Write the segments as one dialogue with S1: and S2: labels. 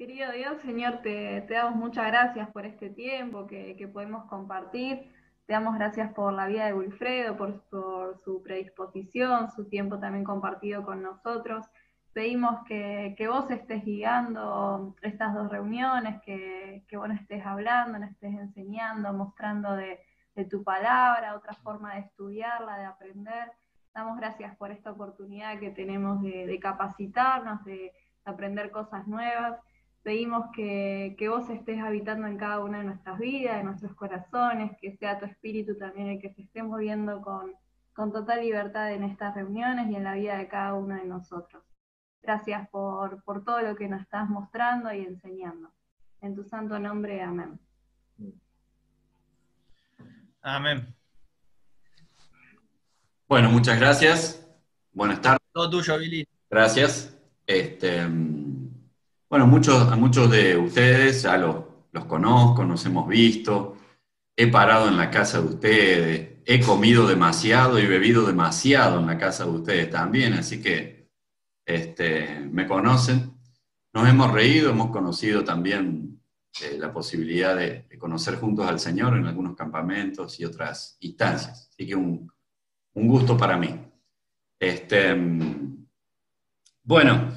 S1: Querido Dios, Señor, te damos muchas gracias por este tiempo que podemos compartir. Te damos gracias por la vida de Wilfredo, por su predisposición, su tiempo también compartido con nosotros. Pedimos que vos estés guiando estas dos reuniones, que vos nos estés hablando, nos estés enseñando, mostrando de tu palabra, otra forma de estudiarla, de aprender. Damos gracias por esta oportunidad que tenemos de capacitarnos, de aprender cosas nuevas. Pedimos que vos estés habitando en cada una de nuestras vidas, en nuestros corazones, que sea tu espíritu también el que se esté moviendo con total libertad en estas reuniones y en la vida de cada uno de nosotros. Gracias por todo lo que nos estás mostrando y enseñando. En tu santo nombre, amén.
S2: Amén.
S3: Bueno, muchas gracias. Buenas tardes.
S2: Todo tuyo, Billy.
S3: Gracias. Bueno, a muchos de ustedes ya los conozco, nos hemos visto. He parado en la casa de ustedes. He comido demasiado y bebido demasiado en la casa de ustedes también, así que me conocen. Nos hemos reído, hemos conocido también la posibilidad de conocer juntos al Señor en algunos campamentos y otras instancias. Así que un gusto para mí. Bueno,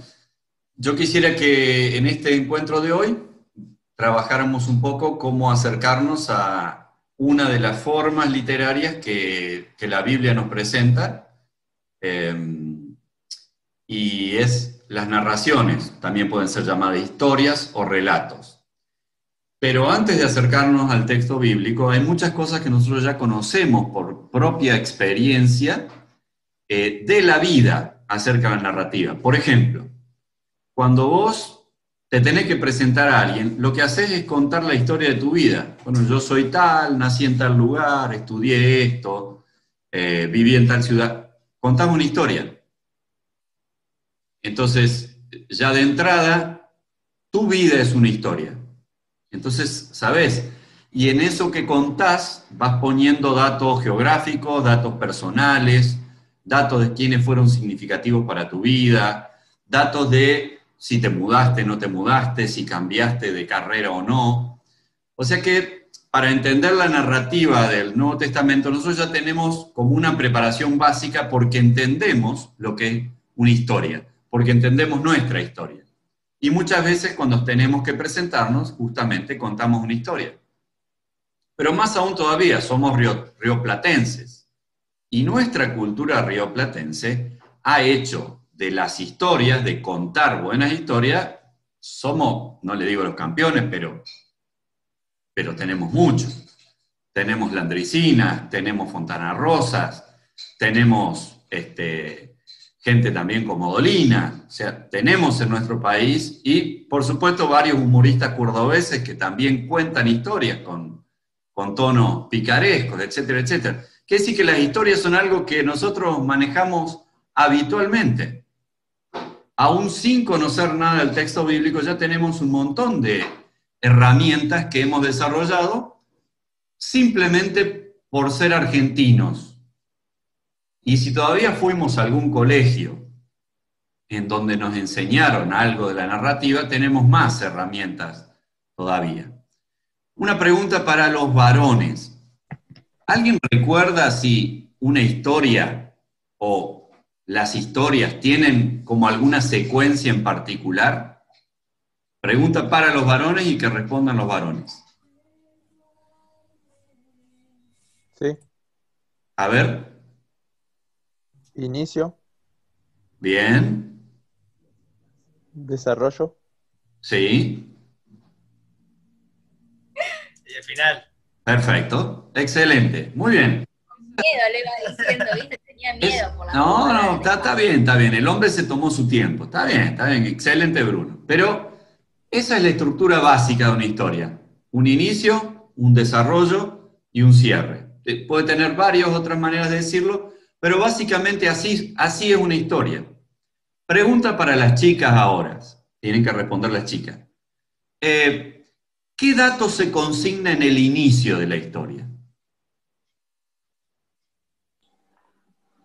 S3: yo quisiera que en este encuentro de hoy trabajáramos un poco cómo acercarnos a una de las formas literarias que la Biblia nos presenta, y es las narraciones, también pueden ser llamadas historias o relatos. Pero antes de acercarnos al texto bíblico, hay muchas cosas que nosotros ya conocemos por propia experiencia de la vida acerca de la narrativa. Por ejemplo, cuando vos te tenés que presentar a alguien, lo que haces es contar la historia de tu vida. Bueno, yo soy tal, nací en tal lugar, estudié esto, viví en tal ciudad. Contamos una historia. Entonces, ya de entrada, tu vida es una historia. Entonces, ¿sabés? Y en eso que contás vas poniendo datos geográficos, datos personales, datos de quiénes fueron significativos para tu vida, datos de si te mudaste, no te mudaste, si cambiaste de carrera o no. O sea que para entender la narrativa del Nuevo Testamento, nosotros ya tenemos como una preparación básica porque entendemos lo que es una historia, porque entendemos nuestra historia. Y muchas veces cuando tenemos que presentarnos, justamente contamos una historia. Pero más aún todavía, somos rioplatenses. Y nuestra cultura rioplatense ha hecho de las historias, de contar buenas historias, somos, no le digo los campeones, pero tenemos muchos. Tenemos Landricinas, tenemos Fontana Rosas, tenemos gente también como Dolina, o sea, tenemos en nuestro país, y por supuesto varios humoristas cordobeses que también cuentan historias con tonos picarescos, etcétera, etcétera. Quiere decir que las historias son algo que nosotros manejamos habitualmente. Aún sin conocer nada del texto bíblico, ya tenemos un montón de herramientas que hemos desarrollado simplemente por ser argentinos. Y si todavía fuimos a algún colegio en donde nos enseñaron algo de la narrativa, tenemos más herramientas todavía. Una pregunta para los varones. ¿Alguien recuerda si una historia o las historias tienen como alguna secuencia en particular? Pregunta para los varones y que respondan los varones.
S4: Sí.
S3: A ver.
S4: Inicio,
S3: Bien.
S4: desarrollo,
S3: Sí.
S2: Y el final.
S3: Perfecto. Excelente. Muy bien.
S5: Miedo, le iba diciendo, ¿viste? Tenía miedo por la
S3: No, está bien, está bien. El hombre se tomó su tiempo. Está bien. Excelente, Bruno. Pero esa es la estructura básica de una historia. Un inicio, un desarrollo y un cierre. Puede tener varias otras maneras de decirlo, pero básicamente así es una historia. Pregunta para las chicas ahora. Tienen que responder las chicas. ¿Qué datos se consigna en el inicio de la historia?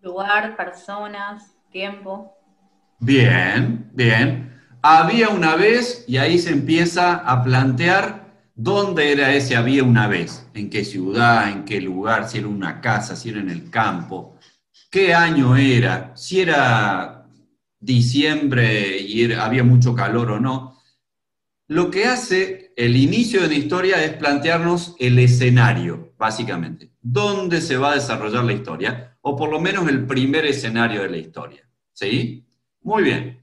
S5: Lugar, personas, tiempo.
S3: Bien. había una vez, y ahí se empieza a plantear dónde era ese había una vez, en qué ciudad, en qué lugar, si era una casa, si era en el campo, qué año era, si era diciembre y había mucho calor o no. Lo que hace el inicio de una historia es plantearnos el escenario, básicamente. ¿Dónde se va a desarrollar la historia? O por lo menos el primer escenario de la historia. ¿Sí? Muy bien.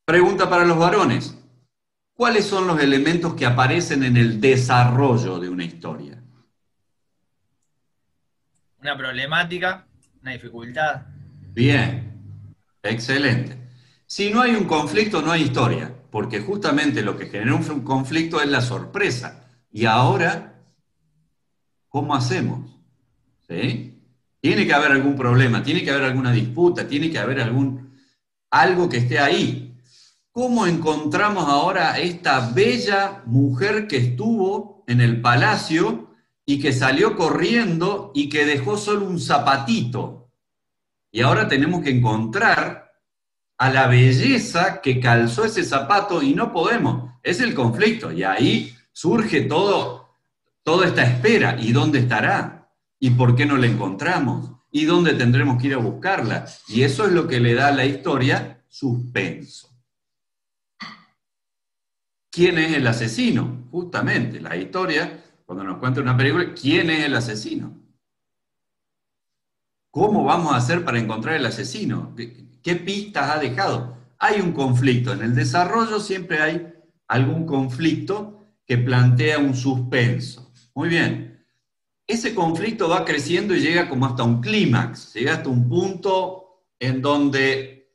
S3: Pregunta para los varones. ¿Cuáles son los elementos que aparecen en el desarrollo de una historia?
S2: Una problemática, una dificultad.
S3: Bien, excelente. Si no hay un conflicto, no hay historia, porque justamente lo que genera un conflicto es la sorpresa. Y ahora, ¿cómo hacemos? ¿Sí? Tiene que haber algún problema, tiene que haber alguna disputa, tiene que haber algo que esté ahí. ¿Cómo encontramos ahora a esta bella mujer que estuvo en el palacio y que salió corriendo y que dejó solo un zapatito? Y ahora tenemos que encontrar a la belleza que calzó ese zapato y no podemos. Es el conflicto y ahí surge toda esta espera. ¿Y dónde estará? ¿Y por qué no la encontramos? ¿Y dónde tendremos que ir a buscarla? Y eso es lo que le da a la historia suspenso. ¿Quién es el asesino? Justamente, la historia, cuando nos cuenta una película, ¿quién es el asesino? ¿Cómo vamos a hacer para encontrar el asesino? ¿Qué pistas ha dejado? Hay un conflicto. En el desarrollo siempre hay algún conflicto que plantea un suspenso. Muy bien. Ese conflicto va creciendo y llega como hasta un clímax, llega hasta un punto en donde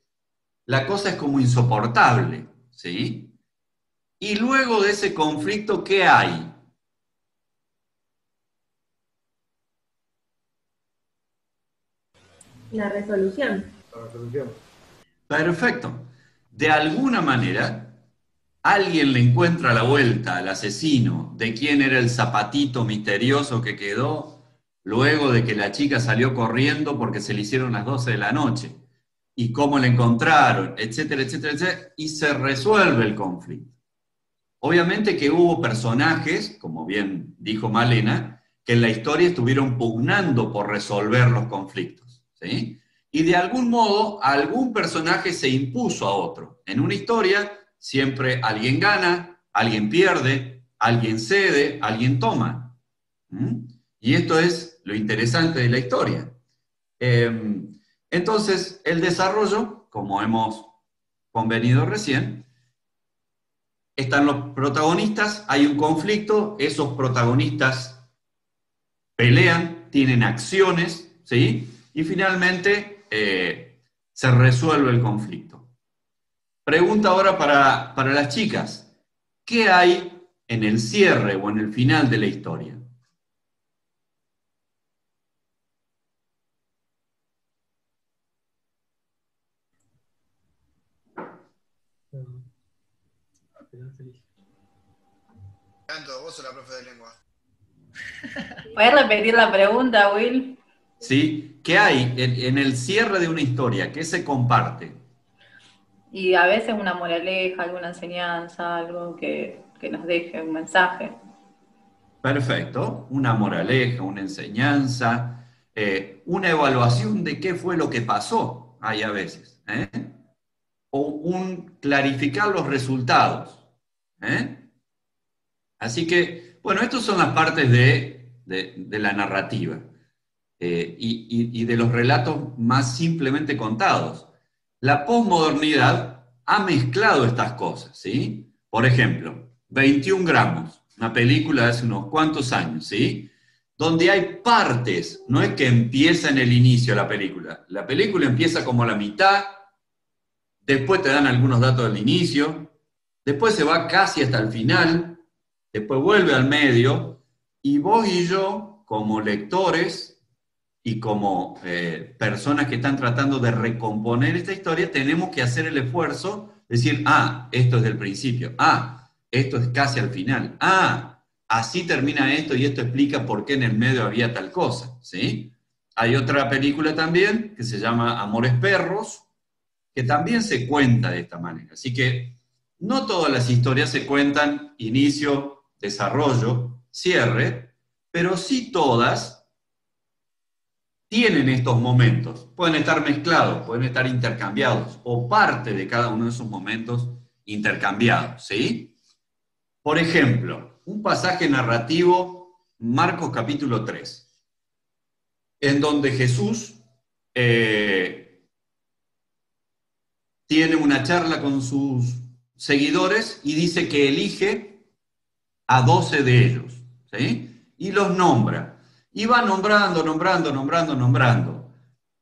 S3: la cosa es como insoportable, ¿sí? Y luego de ese conflicto, ¿qué hay?
S6: La resolución.
S3: Perfecto. De alguna manera, alguien le encuentra la vuelta al asesino de quién era el zapatito misterioso que quedó luego de que la chica salió corriendo porque se le hicieron las 12 de la noche. Y cómo la encontraron, etcétera, etcétera, etcétera. Y se resuelve el conflicto. Obviamente que hubo personajes, como bien dijo Malena, que en la historia estuvieron pugnando por resolver los conflictos, ¿sí? Y de algún modo, algún personaje se impuso a otro. En una historia, siempre alguien gana, alguien pierde, alguien cede, alguien toma. Y esto es lo interesante de la historia. Entonces, el desarrollo, como hemos convenido recién, están los protagonistas, hay un conflicto, esos protagonistas pelean, tienen acciones, ¿sí? Y finalmente se resuelve el conflicto. Pregunta ahora para las chicas. ¿Qué hay en el cierre o en el final de la historia?
S7: Vos sos la profe de lengua.
S5: ¿Puedes repetir la pregunta, Will?
S3: ¿Sí? ¿Qué hay en el cierre de una historia? ¿Qué se comparte?
S5: Y a veces una moraleja, alguna enseñanza, algo que nos deje un mensaje.
S3: Perfecto. Una moraleja, una enseñanza, una evaluación de qué fue lo que pasó, hay a veces. O un clarificar los resultados. Así que, bueno, estas son las partes de la narrativa y de los relatos más simplemente contados. La posmodernidad ha mezclado estas cosas, ¿sí? Por ejemplo, 21 gramos, una película de hace unos cuantos años, ¿sí? Donde hay partes, no es que empieza en el inicio la película empieza como a la mitad, después te dan algunos datos del inicio, después se va casi hasta el final, después vuelve al medio, y vos y yo, como lectores y como personas que están tratando de recomponer esta historia, tenemos que hacer el esfuerzo de decir, esto es del principio, esto es casi al final, así termina esto y esto explica por qué en el medio había tal cosa, ¿sí? Hay otra película también que se llama Amores Perros, que también se cuenta de esta manera. Así que no todas las historias se cuentan inicio, desarrollo, cierre, pero sí todas tienen estos momentos. Pueden estar mezclados, pueden estar intercambiados, o parte de cada uno de esos momentos intercambiados, ¿sí? Por ejemplo, un pasaje narrativo, Marcos capítulo 3, en donde Jesús tiene una charla con sus seguidores y dice que elige a 12 de ellos, ¿sí? Y los nombra. Y va nombrando.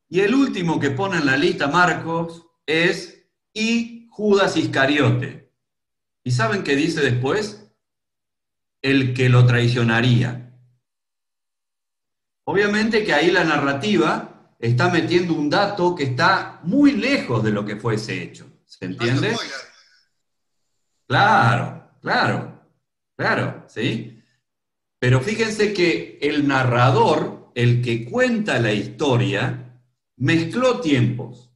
S3: Y el último que pone en la lista Marcos es y Judas Iscariote. ¿Y saben qué dice después? El que lo traicionaría. Obviamente que ahí la narrativa está metiendo un dato que está muy lejos de lo que fue ese hecho. ¿Se entiende?
S7: Alto spoiler.
S3: Claro, ¿sí? Pero fíjense que el narrador, el que cuenta la historia, mezcló tiempos.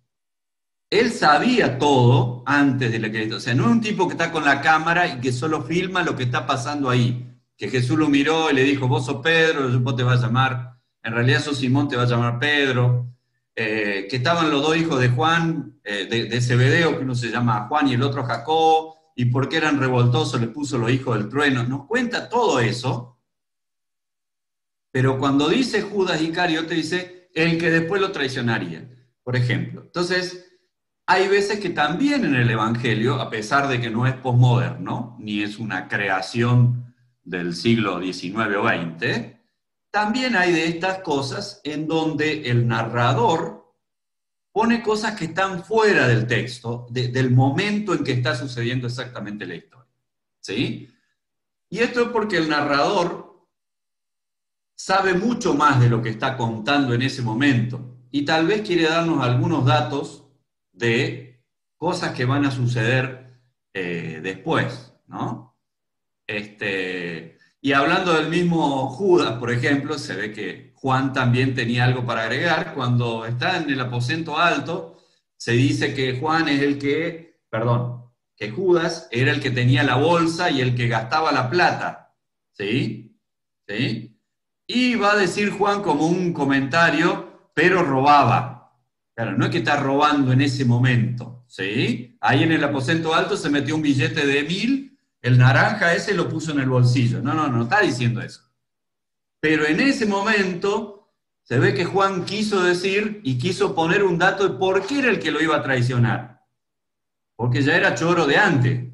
S3: Él sabía todo antes de la que... O sea, no es un tipo que está con la cámara y que solo filma lo que está pasando ahí. Que Jesús lo miró y le dijo, vos sos Pedro, vos te vas a llamar, en realidad sos Simón, te vas a llamar Pedro. Que estaban los dos hijos de Juan, de Zebedeo, que uno se llama Juan y el otro Jacob, y porque eran revoltosos les puso los hijos del trueno. Nos cuenta todo eso, pero cuando dice Judas Iscariote, dice el que después lo traicionaría, por ejemplo. Entonces, hay veces que también en el Evangelio, a pesar de que no es posmoderno, ni es una creación del siglo XIX o XX, también hay de estas cosas en donde el narrador pone cosas que están fuera del texto, del momento en que está sucediendo exactamente la historia. ¿Sí? Y esto es porque el narrador sabe mucho más de lo que está contando en ese momento y tal vez quiere darnos algunos datos de cosas que van a suceder después, ¿no? Y hablando del mismo Judas, por ejemplo, se ve que Juan también tenía algo para agregar. Cuando está en el aposento alto, se dice que Juan es el que, perdón, que Judas era el que tenía la bolsa y el que gastaba la plata, ¿sí? ¿Sí? Y va a decir Juan como un comentario, pero robaba. Claro, no es que está robando en ese momento, ¿sí? Ahí en el aposento alto se metió un billete de 1000, el naranja ese lo puso en el bolsillo. No está diciendo eso. Pero en ese momento se ve que Juan quiso decir y quiso poner un dato de por qué era el que lo iba a traicionar. Porque ya era choro de antes.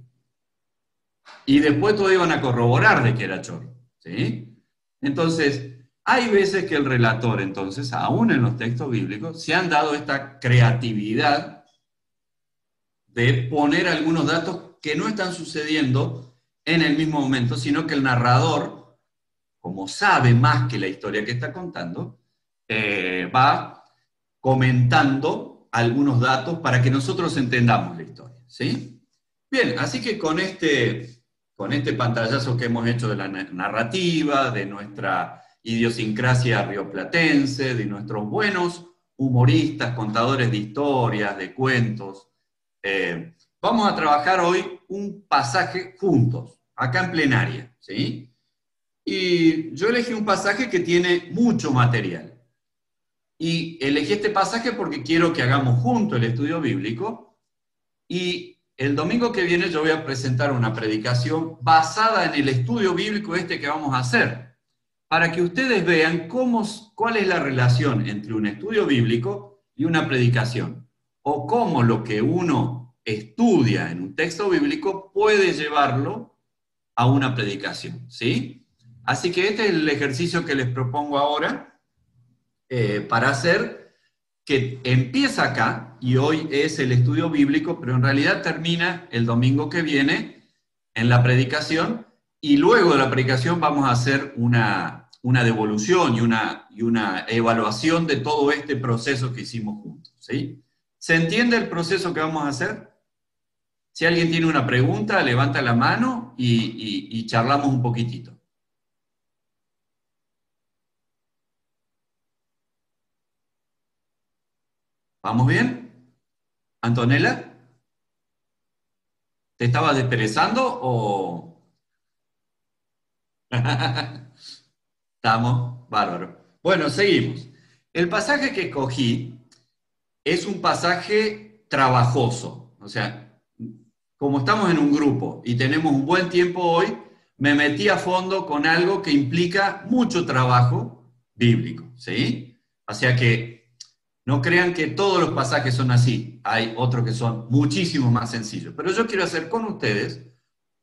S3: Y después todos iban a corroborar de que era choro, ¿sí? Entonces, hay veces que el relator, entonces, aún en los textos bíblicos, se han dado esta creatividad de poner algunos datos que no están sucediendo en el mismo momento, sino que el narrador, como sabe más que la historia que está contando, va comentando algunos datos para que nosotros entendamos la historia, ¿sí? Bien, así que con este pantallazo que hemos hecho de la narrativa, de nuestra idiosincrasia rioplatense, de nuestros buenos humoristas, contadores de historias, de cuentos, vamos a trabajar hoy un pasaje juntos, acá en plenaria, ¿sí? Y yo elegí un pasaje que tiene mucho material. Y elegí este pasaje porque quiero que hagamos juntos el estudio bíblico, y el domingo que viene yo voy a presentar una predicación basada en el estudio bíblico que vamos a hacer, para que ustedes vean cuál es la relación entre un estudio bíblico y una predicación, o cómo lo que uno estudia en un texto bíblico puede llevarlo a una predicación, ¿sí? Así que este es el ejercicio que les propongo ahora para hacer, que empieza acá, y hoy es el estudio bíblico, pero en realidad termina el domingo que viene en la predicación, y luego de la predicación vamos a hacer una devolución y una evaluación de todo este proceso que hicimos juntos, ¿sí? ¿Se entiende el proceso que vamos a hacer? Si alguien tiene una pregunta, levanta la mano y charlamos un poquitito. ¿Vamos bien? ¿Antonella? ¿Te estabas desperezando o...? Estamos, bárbaro. Bueno, seguimos. El pasaje que escogí es un pasaje trabajoso. O sea, como estamos en un grupo y tenemos un buen tiempo hoy, me metí a fondo con algo que implica mucho trabajo bíblico, ¿sí? O sea que no crean que todos los pasajes son así. Hay otros que son muchísimo más sencillos. Pero yo quiero hacer con ustedes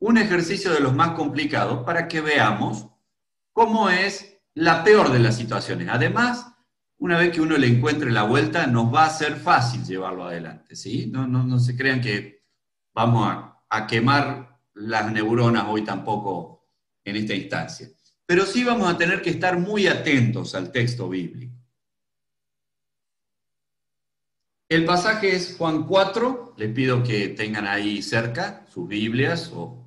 S3: un ejercicio de los más complicados para que veamos cómo es la peor de las situaciones. Además, una vez que uno le encuentre la vuelta, nos va a ser fácil llevarlo adelante, ¿sí? No se crean que vamos a quemar las neuronas hoy tampoco en esta instancia. Pero sí vamos a tener que estar muy atentos al texto bíblico. El pasaje es Juan 4, les pido que tengan ahí cerca sus Biblias o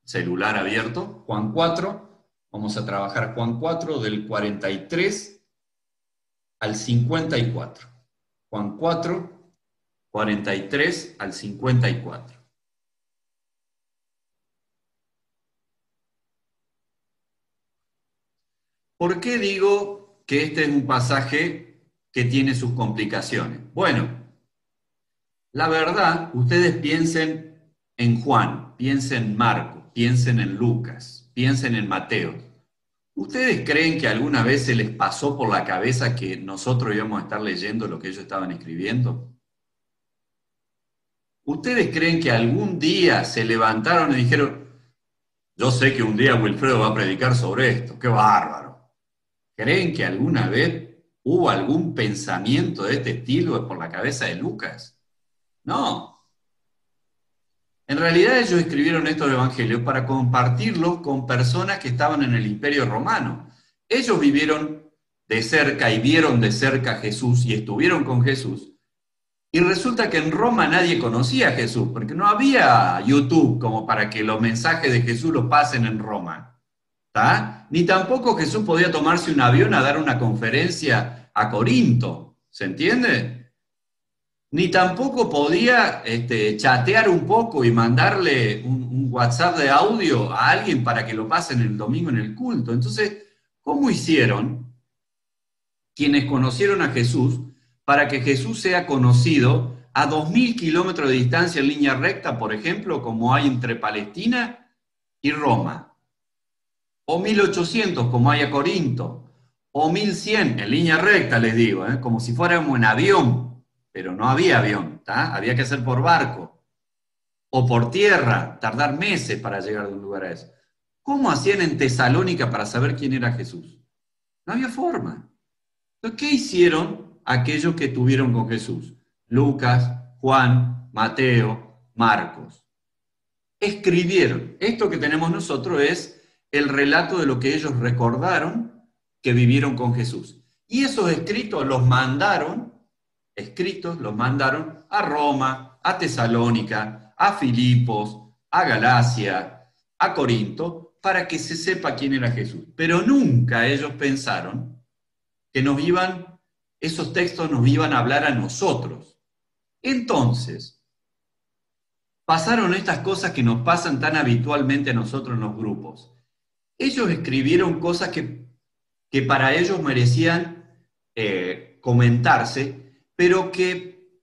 S3: celular abierto. Juan 4, vamos a trabajar Juan 4 del 43 al 54. Juan 4, 43 al 54. ¿Por qué digo que este es un pasaje que tiene sus complicaciones? Bueno, la verdad, ustedes piensen en Juan, piensen en Marco, piensen en Lucas, piensen en Mateo. ¿Ustedes creen que alguna vez se les pasó por la cabeza que nosotros íbamos a estar leyendo lo que ellos estaban escribiendo? ¿Ustedes creen que algún día se levantaron y dijeron, yo sé que un día Wilfredo va a predicar sobre esto, qué bárbaro? ¿Creen que alguna vez hubo algún pensamiento de este estilo por la cabeza de Lucas? No. En realidad ellos escribieron estos evangelios para compartirlos con personas que estaban en el Imperio Romano. Ellos vivieron de cerca y vieron de cerca a Jesús y estuvieron con Jesús. Y resulta que en Roma nadie conocía a Jesús, porque no había YouTube como para que los mensajes de Jesús los pasen en Roma. ¿Tá? Ni tampoco Jesús podía tomarse un avión a dar una conferencia a Corinto, ¿se entiende? Ni tampoco podía chatear un poco y mandarle un WhatsApp de audio a alguien para que lo pasen el domingo en el culto. Entonces, ¿cómo hicieron quienes conocieron a Jesús para que Jesús sea conocido a 2000 kilómetros de distancia en línea recta, por ejemplo, como hay entre Palestina y Roma? O 1800, como hay a Corinto, o 1100, en línea recta, les digo, como si fuéramos en avión, pero no había avión, ¿tá? Había que hacer por barco, o por tierra, tardar meses para llegar de un lugar a eso. ¿Cómo hacían en Tesalónica para saber quién era Jesús? No había forma. Entonces, ¿qué hicieron aquellos que estuvieron con Jesús? Lucas, Juan, Mateo, Marcos. Escribieron. Esto que tenemos nosotros es el relato de lo que ellos recordaron que vivieron con Jesús. Y esos escritos los mandaron a Roma, a Tesalónica, a Filipos, a Galacia, a Corinto, para que se sepa quién era Jesús. Pero nunca ellos pensaron que esos textos nos iban a hablar a nosotros. Entonces, pasaron estas cosas que nos pasan tan habitualmente a nosotros en los grupos. Ellos escribieron cosas que para ellos merecían comentarse, pero que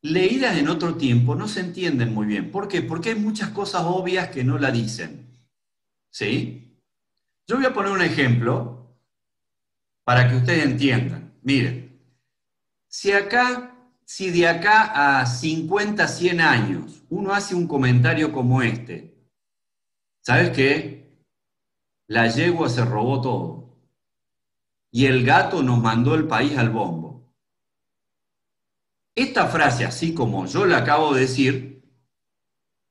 S3: leídas en otro tiempo no se entienden muy bien. ¿Por qué? Porque hay muchas cosas obvias que no la dicen. ¿Sí? Yo voy a poner un ejemplo para que ustedes entiendan. Miren, si de acá a 50, 100 años uno hace un comentario como este, ¿sabes qué? La yegua se robó todo y el gato nos mandó el país al bombo. Esta frase, así como yo la acabo de decir,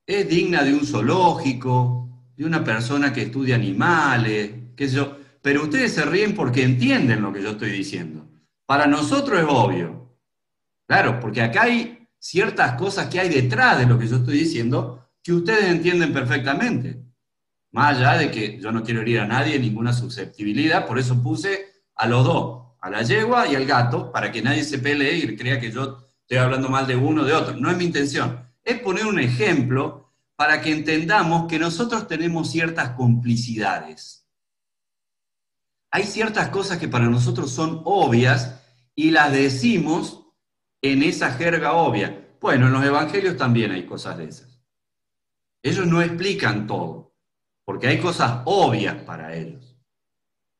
S3: es digna de un zoológico, de una persona que estudia animales, qué sé yo, pero ustedes se ríen porque entienden lo que yo estoy diciendo. Para nosotros es obvio. Claro, porque acá hay ciertas cosas que hay detrás de lo que yo estoy diciendo que ustedes entienden perfectamente. Más allá de que yo no quiero herir a nadie, ninguna susceptibilidad, por eso puse a los dos, a la yegua y al gato, para que nadie se pelee y crea que yo estoy hablando mal de uno o de otro, no es mi intención. Es poner un ejemplo para que entendamos que nosotros tenemos ciertas complicidades. Hay ciertas cosas que para nosotros son obvias y las decimos en esa jerga obvia. Bueno, en los evangelios también hay cosas de esas. Ellos no explican todo, porque hay cosas obvias para ellos.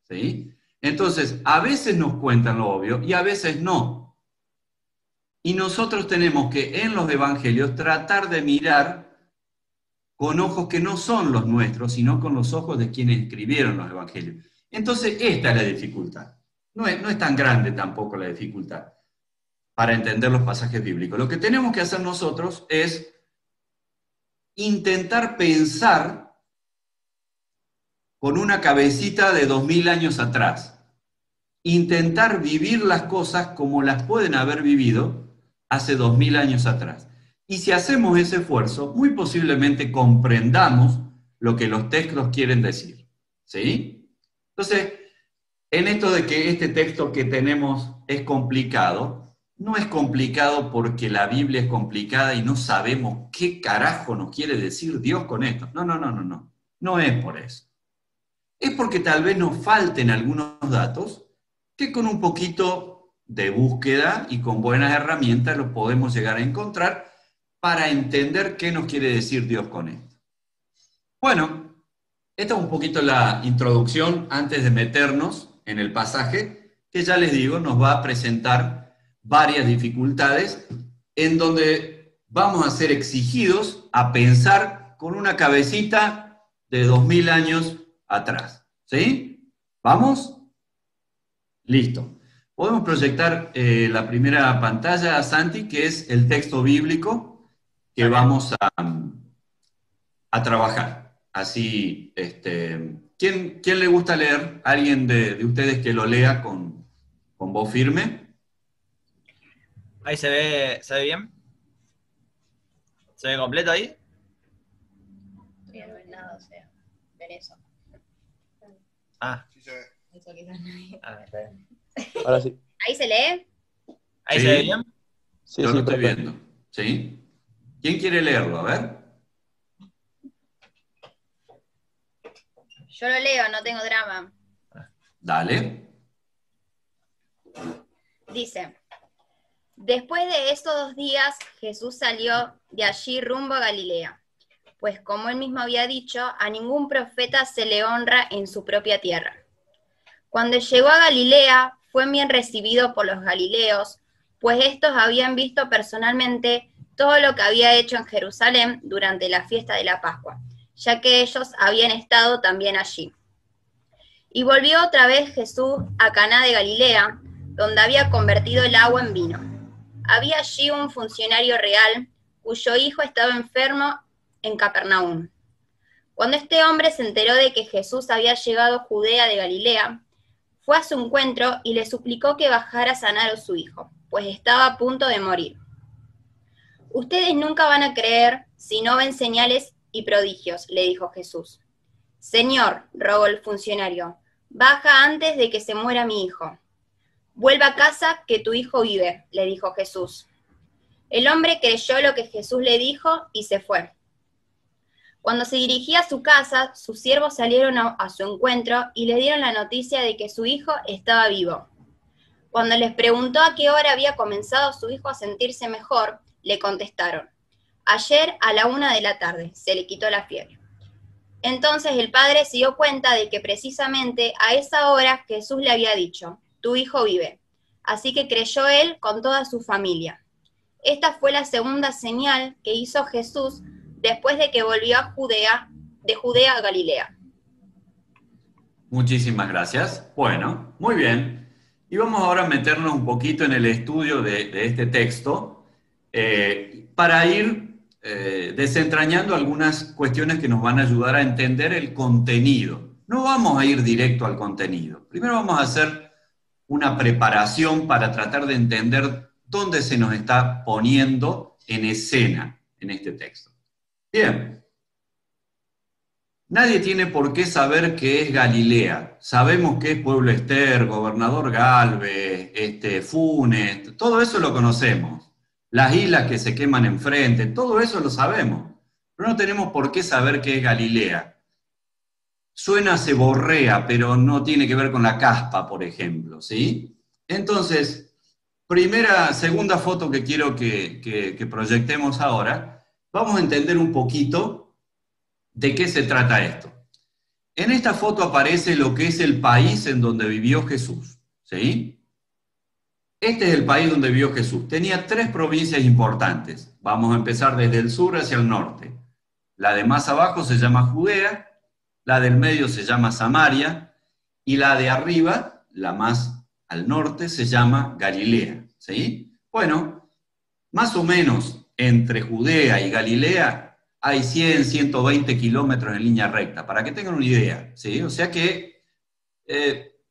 S3: ¿Sí? Entonces, a veces nos cuentan lo obvio y a veces no. Y nosotros tenemos que en los evangelios tratar de mirar con ojos que no son los nuestros, sino con los ojos de quienes escribieron los evangelios. Entonces, esta es la dificultad. No es tan grande tampoco la dificultad para entender los pasajes bíblicos. Lo que tenemos que hacer nosotros es intentar pensar con una cabecita de 2000 años atrás. Intentar vivir las cosas como las pueden haber vivido hace 2000 años atrás. Y si hacemos ese esfuerzo, muy posiblemente comprendamos lo que los textos quieren decir. ¿Sí? Entonces, en esto de que este texto que tenemos es complicado, no es complicado porque la Biblia es complicada y no sabemos qué carajo nos quiere decir Dios con esto. No. No es por eso. Es porque tal vez nos falten algunos datos que con un poquito de búsqueda y con buenas herramientas los podemos llegar a encontrar para entender qué nos quiere decir Dios con esto. Bueno, esta es un poquito la introducción antes de meternos en el pasaje, que ya les digo, nos va a presentar varias dificultades en donde vamos a ser exigidos a pensar con una cabecita de 2000 años atrás. ¿Sí? ¿Vamos? Listo. Podemos proyectar la primera pantalla, Santi, que es el texto bíblico que vamos a trabajar. Así, ¿quién le gusta leer? ¿Alguien de ustedes que lo lea con voz firme?
S2: Ahí se ve bien. ¿Se ve completo ahí?
S5: Sí, no ven nada, o sea, ven eso.
S2: Ah.
S7: Sí se ve.
S5: Eso quizás no hay.
S2: Está bien.
S4: Ahora sí.
S6: ¿Ahí se lee?
S2: ¿Ahí
S3: Sí.
S2: se ve bien?
S4: Sí,
S3: Yo
S4: sí,
S3: lo estoy
S4: profe.
S3: viendo. ¿Sí? ¿Quién quiere leerlo? A ver.
S6: Yo lo leo, no tengo drama.
S3: Dale.
S6: Dice, después de estos 2 días, Jesús salió de allí rumbo a Galilea, pues como él mismo había dicho, a ningún profeta se le honra en su propia tierra. Cuando llegó a Galilea, fue bien recibido por los galileos, pues estos habían visto personalmente todo lo que había hecho en Jerusalén durante la fiesta de la Pascua, ya que ellos habían estado también allí. Y volvió otra vez Jesús a Caná de Galilea, donde había convertido el agua en vino. Había allí un funcionario real, cuyo hijo estaba enfermo en Capernaum. Cuando este hombre se enteró de que Jesús había llegado a Judea de Galilea, fue a su encuentro y le suplicó que bajara a sanar a su hijo, pues estaba a punto de morir. Ustedes nunca van a creer si no ven señales y prodigios, le dijo Jesús. Señor, rogó el funcionario, baja antes de que se muera mi hijo. Vuelva a casa, que tu hijo vive, le dijo Jesús. El hombre creyó lo que Jesús le dijo y se fue. Cuando se dirigía a su casa, sus siervos salieron a su encuentro y le dieron la noticia de que su hijo estaba vivo. Cuando les preguntó a qué hora había comenzado su hijo a sentirse mejor, le contestaron, ayer a la 1 de la tarde, se le quitó la fiebre. Entonces el padre se dio cuenta de que precisamente a esa hora Jesús le había dicho, tu hijo vive. Así que creyó él con toda su familia. Esta fue la segunda señal que hizo Jesús después de que volvió de Judea a Galilea.
S3: Muchísimas gracias. Bueno, muy bien. Y vamos ahora a meternos un poquito en el estudio de este texto para ir desentrañando algunas cuestiones que nos van a ayudar a entender el contenido. No vamos a ir directo al contenido. Primero vamos a hacer una preparación para tratar de entender dónde se nos está poniendo en escena en este texto. Bien. Nadie tiene por qué saber qué es Galilea. Sabemos que es Pueblo Ester, Gobernador Galvez, Funes, todo eso lo conocemos. las islas que se queman enfrente, todo eso lo sabemos, pero no tenemos por qué saber qué es Galilea. Suena seborrea, pero no tiene que ver con la caspa, por ejemplo, ¿sí? Entonces, segunda foto que quiero que proyectemos ahora, vamos a entender un poquito de qué se trata esto. En esta foto aparece lo que es el país en donde vivió Jesús, ¿sí? Este es el país donde vivió Jesús. Tenía 3 provincias importantes. Vamos a empezar desde el sur hacia el norte. La de más abajo se llama Judea, la del medio se llama Samaria, y la de arriba, la más al norte, se llama Galilea, ¿sí? Bueno, más o menos entre Judea y Galilea hay 100, 120 kilómetros en línea recta, para que tengan una idea, ¿sí? O sea que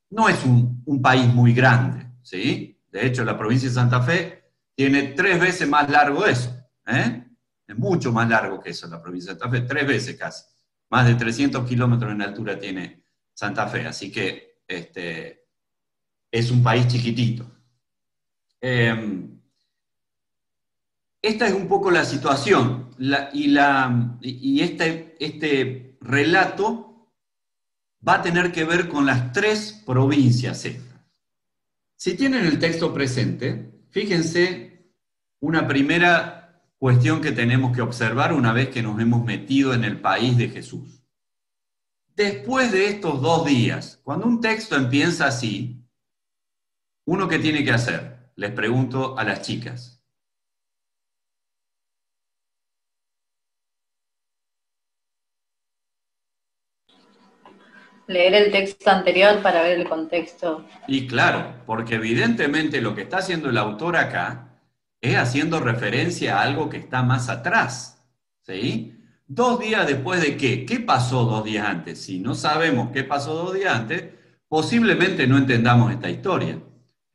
S3: no es un país muy grande, ¿sí? De hecho, la provincia de Santa Fe tiene 3 veces más largo eso, ¿eh? Es mucho más largo que eso la provincia de Santa Fe, 3 veces casi. Más de 300 kilómetros en altura tiene Santa Fe, así que es un país chiquitito. Esta es un poco la situación, y este relato va a tener que ver con las 3 provincias estas. Si tienen el texto presente, fíjense una primera cuestión que tenemos que observar una vez que nos hemos metido en el país de Jesús. Después de estos 2 días, cuando un texto empieza así, ¿uno qué tiene que hacer? Les pregunto a las chicas.
S5: Leer el texto anterior para ver el contexto.
S3: Y claro, porque evidentemente lo que está haciendo el autor acá es haciendo referencia a algo que está más atrás, ¿sí? 2 días después de ¿qué? ¿Qué pasó 2 días antes? Si no sabemos qué pasó 2 días antes, posiblemente no entendamos esta historia.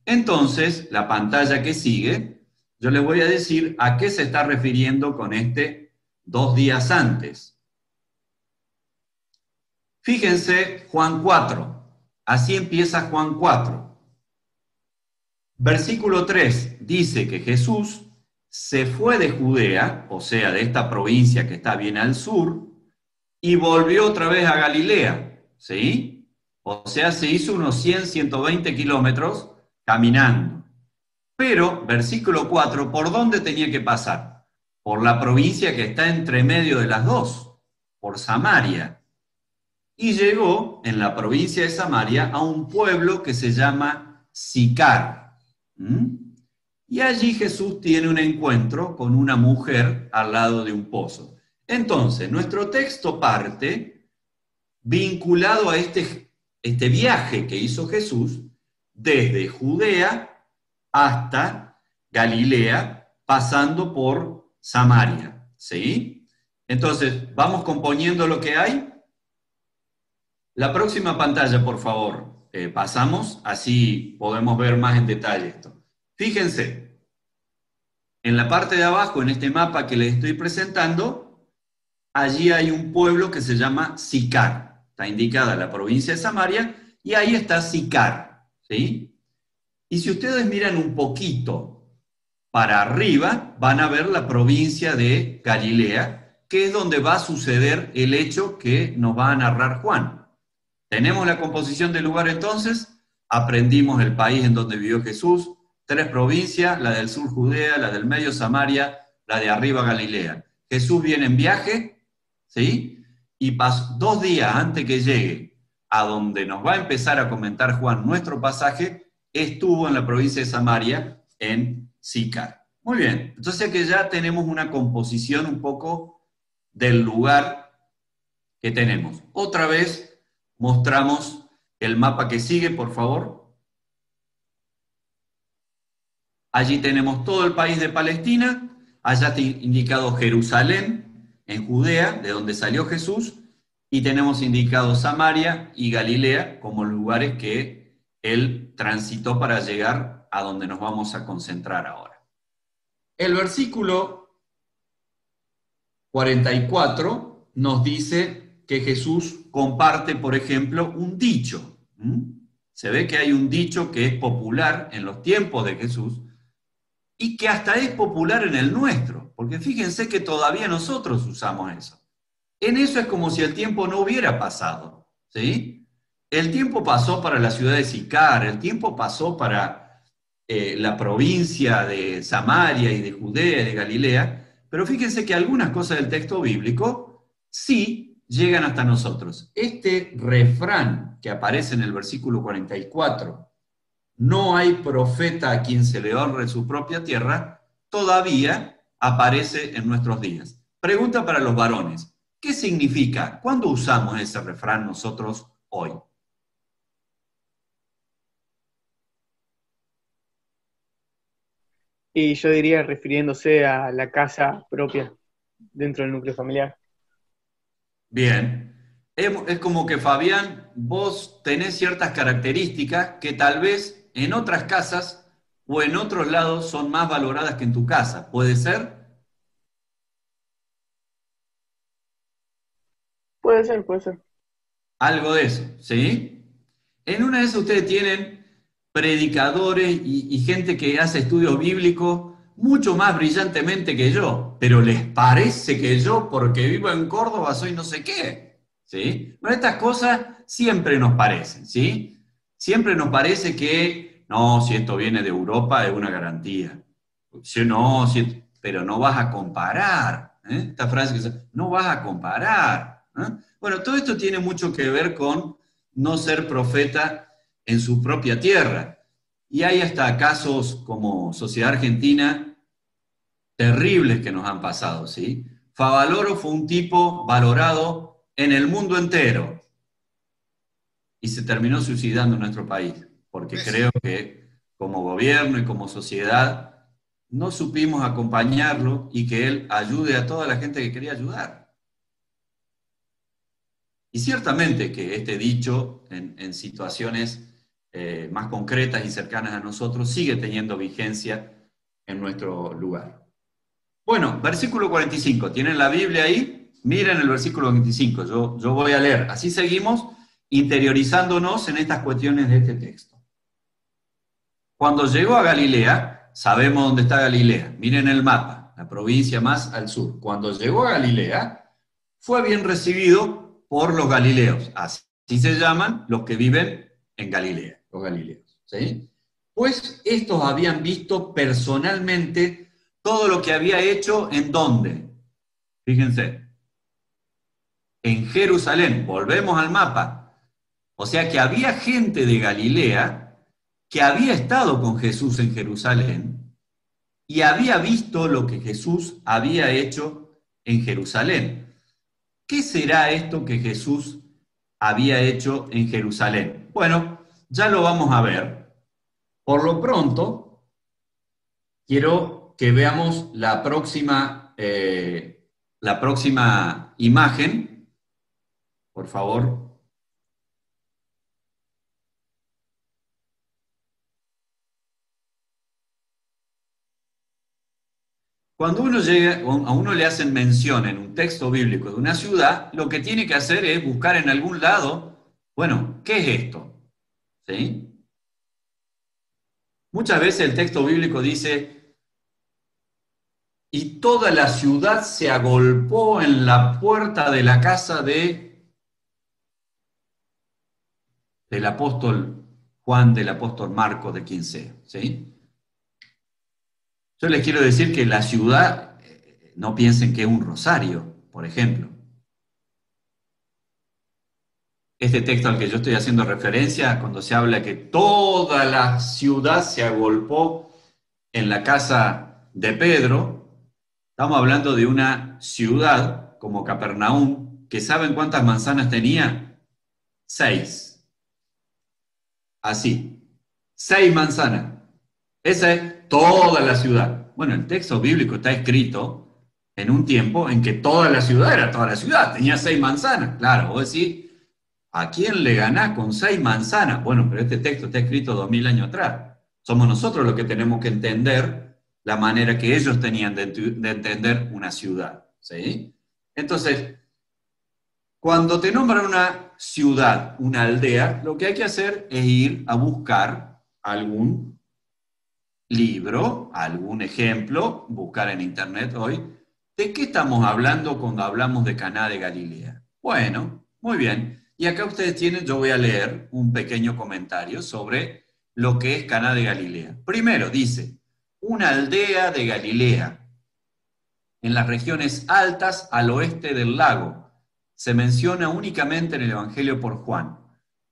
S3: Entonces, la pantalla que sigue, yo les voy a decir a qué se está refiriendo con este 2 días antes. Fíjense Juan 4, así empieza Juan 4. Versículo 3 dice que Jesús se fue de Judea, o sea, de esta provincia que está bien al sur, y volvió otra vez a Galilea, ¿sí? O sea, se hizo unos 100, 120 kilómetros caminando. Pero, versículo 4, ¿por dónde tenía que pasar? Por la provincia que está entre medio de las dos, por Samaria. Y llegó en la provincia de Samaria a un pueblo que se llama Sicar. Y allí Jesús tiene un encuentro con una mujer al lado de un pozo. Entonces, nuestro texto parte vinculado a este viaje que hizo Jesús desde Judea hasta Galilea, pasando por Samaria, ¿sí? Entonces, ¿vamos componiendo lo que hay? La próxima pantalla, por favor. Pasamos, así podemos ver más en detalle esto. Fíjense, en la parte de abajo, en este mapa que les estoy presentando, allí hay un pueblo que se llama Sicar. Está indicada la provincia de Samaria, y ahí está Sicar, ¿sí? Y si ustedes miran un poquito para arriba, van a ver la provincia de Galilea, que es donde va a suceder el hecho que nos va a narrar Juan. Tenemos la composición del lugar entonces, aprendimos el país en donde vivió Jesús, 3 provincias, la del sur Judea, la del medio Samaria, la de arriba Galilea. Jesús viene en viaje, ¿sí? Y 2 días antes que llegue a donde nos va a empezar a comentar Juan nuestro pasaje, estuvo en la provincia de Samaria, en Sicar. Muy bien, entonces que ya tenemos una composición un poco del lugar que tenemos. Otra vez mostramos el mapa que sigue, por favor. Allí tenemos todo el país de Palestina, allá está indicado Jerusalén, en Judea, de donde salió Jesús, y tenemos indicado Samaria y Galilea como lugares que él transitó para llegar a donde nos vamos a concentrar ahora. El versículo 44 nos dice que Jesús comparte, por ejemplo, un dicho. Se ve que hay un dicho que es popular en los tiempos de Jesús, y que hasta es popular en el nuestro, porque fíjense que todavía nosotros usamos eso. En eso es como si el tiempo no hubiera pasado, ¿sí? El tiempo pasó para la ciudad de Sicar, el tiempo pasó para la provincia de Samaria y de Judea y de Galilea, pero fíjense que algunas cosas del texto bíblico sí llegan hasta nosotros. Este refrán que aparece en el versículo 44, no hay profeta a quien se le honre en su propia tierra, todavía aparece en nuestros días. Pregunta para los varones, ¿qué significa? ¿Cuándo usamos ese refrán nosotros hoy?
S4: Y yo diría refiriéndose a la casa propia dentro del núcleo familiar.
S3: Bien. Es como que, Fabián, vos tenés ciertas características que tal vez en otras casas o en otros lados son más valoradas que en tu casa. ¿Puede ser?
S4: Puede ser, puede ser.
S3: Algo de eso, ¿sí? En una de esas ustedes tienen predicadores y gente que hace estudios bíblicos mucho más brillantemente que yo, pero les parece que yo, porque vivo en Córdoba, soy no sé qué, ¿sí? Bueno, estas cosas siempre nos parecen, ¿sí? Siempre nos parece que, no, si esto viene de Europa es una garantía. Si no, pero no vas a comparar, ¿eh? Esta frase que dice, no vas a comparar, ¿eh? Bueno, todo esto tiene mucho que ver con no ser profeta en su propia tierra. Y hay hasta casos como Sociedad Argentina terribles que nos han pasado, ¿sí? Favaloro fue un tipo valorado en el mundo entero y se terminó suicidando en nuestro país, porque creo que como gobierno y como sociedad no supimos acompañarlo y que él ayude a toda la gente que quería ayudar. Y ciertamente que este dicho en situaciones más concretas y cercanas a nosotros sigue teniendo vigencia en nuestro lugar. Bueno, versículo 45, ¿tienen la Biblia ahí? Miren el versículo 25, yo voy a leer. Así seguimos interiorizándonos en estas cuestiones de este texto. Cuando llegó a Galilea, sabemos dónde está Galilea, miren el mapa, la provincia más al sur. Cuando llegó a Galilea, fue bien recibido por los galileos, así se llaman los que viven en Galilea, los galileos, ¿sí? Pues estos habían visto personalmente todo lo que había hecho, ¿en dónde? Fíjense, en Jerusalén, volvemos al mapa. O sea que había gente de Galilea que había estado con Jesús en Jerusalén y había visto lo que Jesús había hecho en Jerusalén. ¿Qué será esto que Jesús había hecho en Jerusalén? Bueno, ya lo vamos a ver. Por lo pronto, quiero que veamos la próxima imagen. Por favor. Cuando uno llega, a uno le hacen mención en un texto bíblico de una ciudad, lo que tiene que hacer es buscar en algún lado, bueno, ¿qué es esto? ¿Sí? Muchas veces el texto bíblico dice, y toda la ciudad se agolpó en la puerta de la casa del apóstol Juan, del apóstol Marcos, de quien sea, ¿sí? Yo les quiero decir que la ciudad, no piensen que es un rosario, por ejemplo. Este texto al que yo estoy haciendo referencia, cuando se habla que toda la ciudad se agolpó en la casa de Pedro, estamos hablando de una ciudad como Capernaum, que ¿saben cuántas manzanas tenía? 6. Así, 6 manzanas. Esa es toda la ciudad. Bueno, el texto bíblico está escrito en un tiempo en que toda la ciudad era toda la ciudad, tenía 6 manzanas. Claro, vos decís, ¿a quién le ganás con 6 manzanas? Bueno, pero este texto está escrito 2000 años atrás. Somos nosotros los que tenemos que entender la manera que ellos tenían de entender una ciudad, ¿sí? Entonces, cuando te nombran una ciudad, una aldea, lo que hay que hacer es ir a buscar algún libro, algún ejemplo, buscar en internet hoy, ¿de qué estamos hablando cuando hablamos de Caná de Galilea? Bueno, muy bien. Y acá ustedes tienen, yo voy a leer un pequeño comentario sobre lo que es Caná de Galilea. Primero dice, una aldea de Galilea, en las regiones altas al oeste del lago. Se menciona únicamente en el Evangelio por Juan.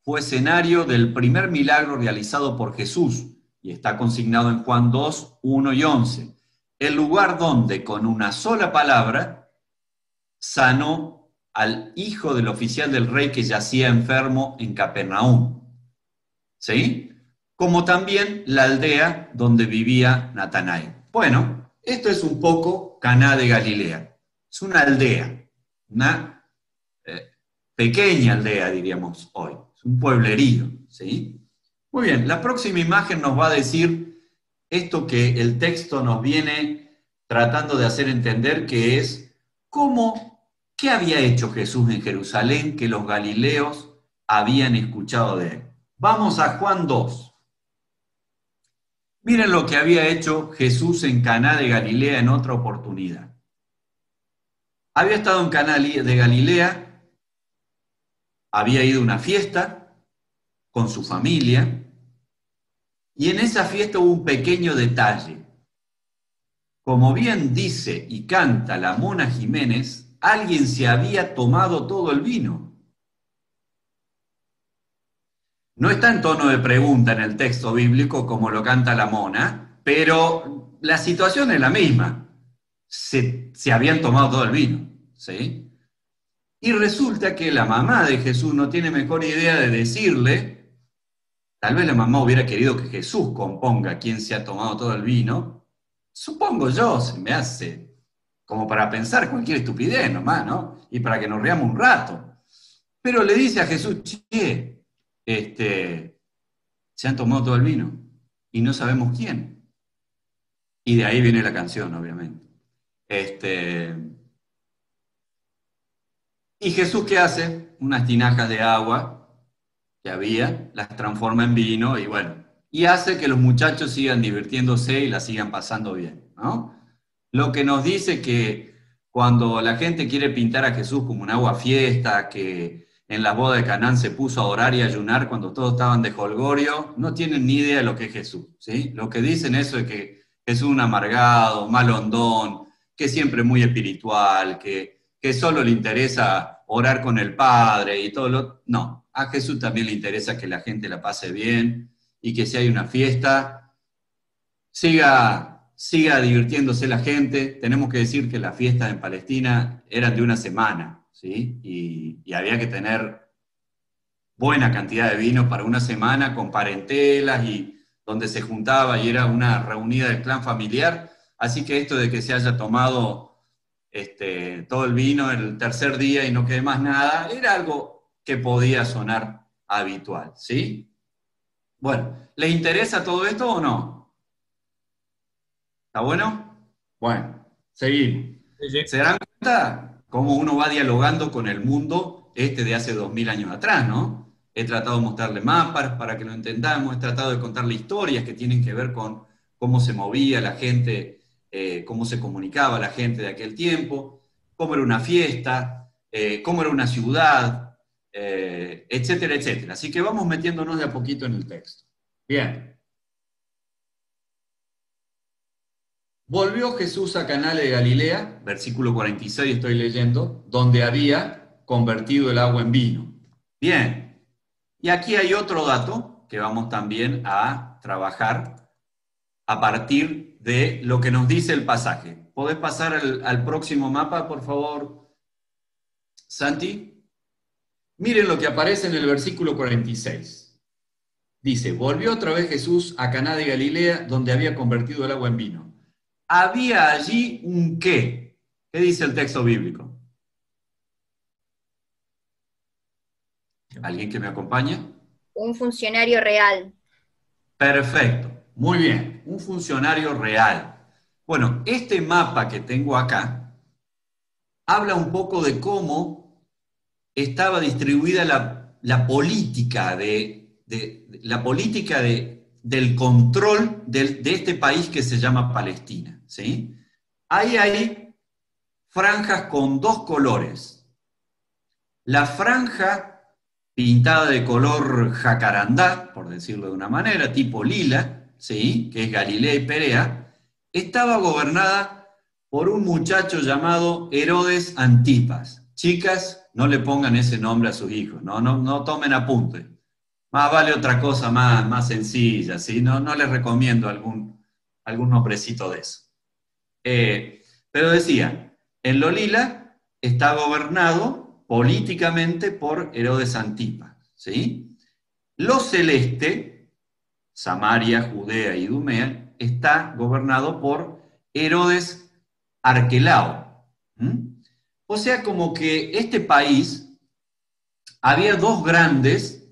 S3: Fue escenario del primer milagro realizado por Jesús y está consignado en Juan 2, 1 y 11. El lugar donde con una sola palabra sanó al hijo del oficial del rey que yacía enfermo en Capernaum. ¿Sí? Como también la aldea donde vivía Natanael. Bueno, esto es un poco Caná de Galilea. Es una aldea, una pequeña aldea, diríamos hoy. Es un pueblerío, ¿sí? Muy bien, la próxima imagen nos va a decir esto que el texto nos viene tratando de hacer entender, que es qué había hecho Jesús en Jerusalén que los galileos habían escuchado de él. Vamos a Juan 2. Miren lo que había hecho Jesús en Caná de Galilea en otra oportunidad. Había estado en Caná de Galilea, había ido a una fiesta con su familia, y en esa fiesta hubo un pequeño detalle. Como bien dice y canta la Mona Jiménez, alguien se había tomado todo el vino. No está en tono de pregunta en el texto bíblico como lo canta la Mona, pero la situación es la misma. Se habían tomado todo el vino, ¿sí? Y resulta que la mamá de Jesús no tiene mejor idea de decirle, tal vez la mamá hubiera querido que Jesús componga quién se ha tomado todo el vino, supongo yo, se me hace como para pensar cualquier estupidez nomás, ¿no? Y para que nos riamos un rato. Pero le dice a Jesús, che, se han tomado todo el vino y no sabemos quién. Y de ahí viene la canción, obviamente. Y Jesús, ¿qué hace? Unas tinajas de agua que había, las transforma en vino y bueno, y hace que los muchachos sigan divirtiéndose y la sigan pasando bien, ¿no? Lo que nos dice que cuando la gente quiere pintar a Jesús como un agua fiesta, que en las bodas de Canaán se puso a orar y a ayunar cuando todos estaban de jolgorio, no tienen ni idea de lo que es Jesús, ¿sí? Lo que dicen eso es que Jesús es un amargado, malondón, que siempre es muy espiritual, que solo le interesa orar con el Padre y todo lo... No, a Jesús también le interesa que la gente la pase bien y que si hay una fiesta, siga divirtiéndose la gente. Tenemos que decir que las fiestas en Palestina eran de una semana, ¿sí? Y había que tener buena cantidad de vino para una semana con parentelas y donde se juntaba y era una reunida del clan familiar. Así que esto de que se haya tomado todo el vino el tercer día y no quede más nada, era algo que podía sonar habitual, ¿sí? Bueno, ¿les interesa todo esto o no? ¿Está bueno? Bueno, seguimos.
S2: Sí.
S3: ¿Se dan cuenta cómo uno va dialogando con el mundo de hace 2000 años atrás, ¿no? He tratado de mostrarle mapas para que lo entendamos, he tratado de contarle historias que tienen que ver con cómo se movía la gente, cómo se comunicaba la gente de aquel tiempo, cómo era una fiesta, cómo era una ciudad, etcétera, etcétera. Así que vamos metiéndonos de a poquito en el texto. Bien. Volvió Jesús a Caná de Galilea, versículo 46 estoy leyendo, donde había convertido el agua en vino. Bien. Y aquí hay otro dato que vamos también a trabajar a partir de lo que nos dice el pasaje. ¿Podés pasar al próximo mapa, por favor, Santi? Miren lo que aparece en el versículo 46. Dice, volvió otra vez Jesús a Caná de Galilea, donde había convertido el agua en vino. Había allí un qué. ¿Qué dice el texto bíblico? ¿Alguien que me acompañe?
S6: Un funcionario real.
S3: Perfecto, muy bien, un funcionario real. Bueno, este mapa que tengo acá habla un poco de cómo estaba distribuida la política de del control de este país que se llama Palestina, ¿sí? Ahí hay franjas con dos colores. La franja pintada de color jacarandá, por decirlo de una manera, tipo lila, ¿sí? Que es Galilea y Perea, estaba gobernada por un muchacho llamado Herodes Antipas. Chicas, no le pongan ese nombre a sus hijos, no tomen apunte. Más vale otra cosa más sencilla, ¿sí? No les recomiendo algún nombrecito de eso. Pero decía, en lo lila está gobernado políticamente por Herodes Antipas, ¿sí? Lo celeste, Samaria, Judea y Idumea, está gobernado por Herodes Arquelao. O sea, como que este país había dos grandes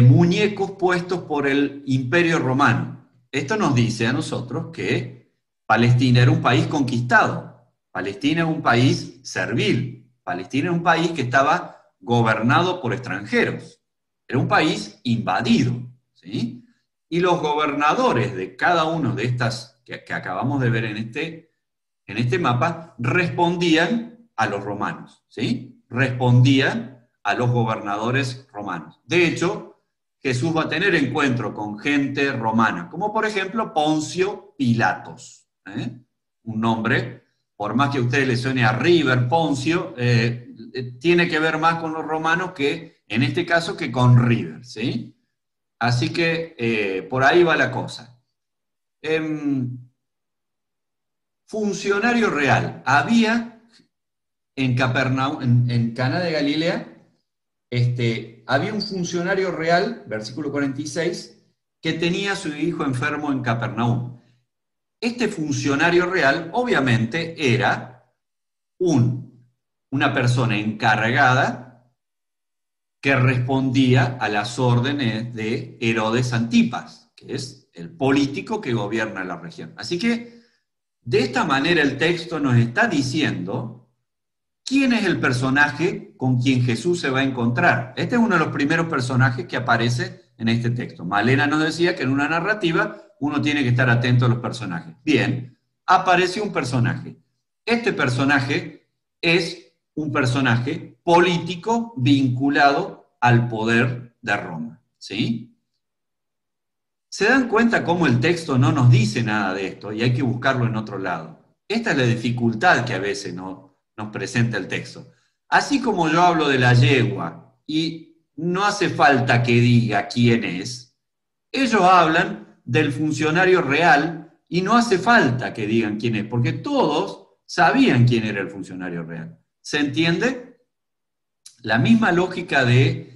S3: muñecos puestos por el Imperio Romano. Esto nos dice a nosotros que Palestina era un país conquistado, Palestina era un país servil, Palestina era un país que estaba gobernado por extranjeros, era un país invadido, ¿sí? Y los gobernadores de cada uno de estas que acabamos de ver en este mapa respondían a los romanos, ¿sí? Respondían a los gobernadores romanos. De hecho, Jesús va a tener encuentro con gente romana, como por ejemplo Poncio Pilatos, un nombre, por más que a ustedes les suene a River, Poncio, tiene que ver más con los romanos que, en este caso, que con River, ¿sí? Así que por ahí va la cosa. Funcionario real. Había en Capernaum, en Caná de Galilea, había un funcionario real, versículo 46, que tenía a su hijo enfermo en Capernaum. Este funcionario real, obviamente, era una persona encargada que respondía a las órdenes de Herodes Antipas, que es el político que gobierna la región. Así que, de esta manera, el texto nos está diciendo quién es el personaje con quien Jesús se va a encontrar. Este es uno de los primeros personajes que aparece en este texto. Malena nos decía que en una narrativa uno tiene que estar atento a los personajes. Bien, aparece un personaje. Este personaje es un personaje político vinculado al poder de Roma, ¿sí? ¿Se dan cuenta cómo el texto no nos dice nada de esto y hay que buscarlo en otro lado? Esta es la dificultad que a veces nos presenta el texto. Así como yo hablo de la yegua y no hace falta que diga quién es, ellos hablan del funcionario real y no hace falta que digan quién es, porque todos sabían quién era el funcionario real. ¿Se entiende? La misma lógica de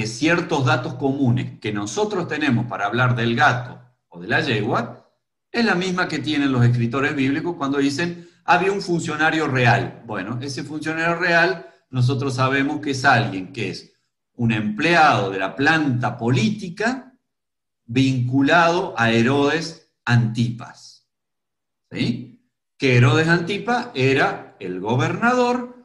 S3: ciertos datos comunes que nosotros tenemos para hablar del gato o de la yegua, es la misma que tienen los escritores bíblicos cuando dicen había un funcionario real. Bueno, ese funcionario real nosotros sabemos que es alguien que es un empleado de la planta política vinculado a Herodes Antipas, ¿sí? Que Herodes Antipas era el gobernador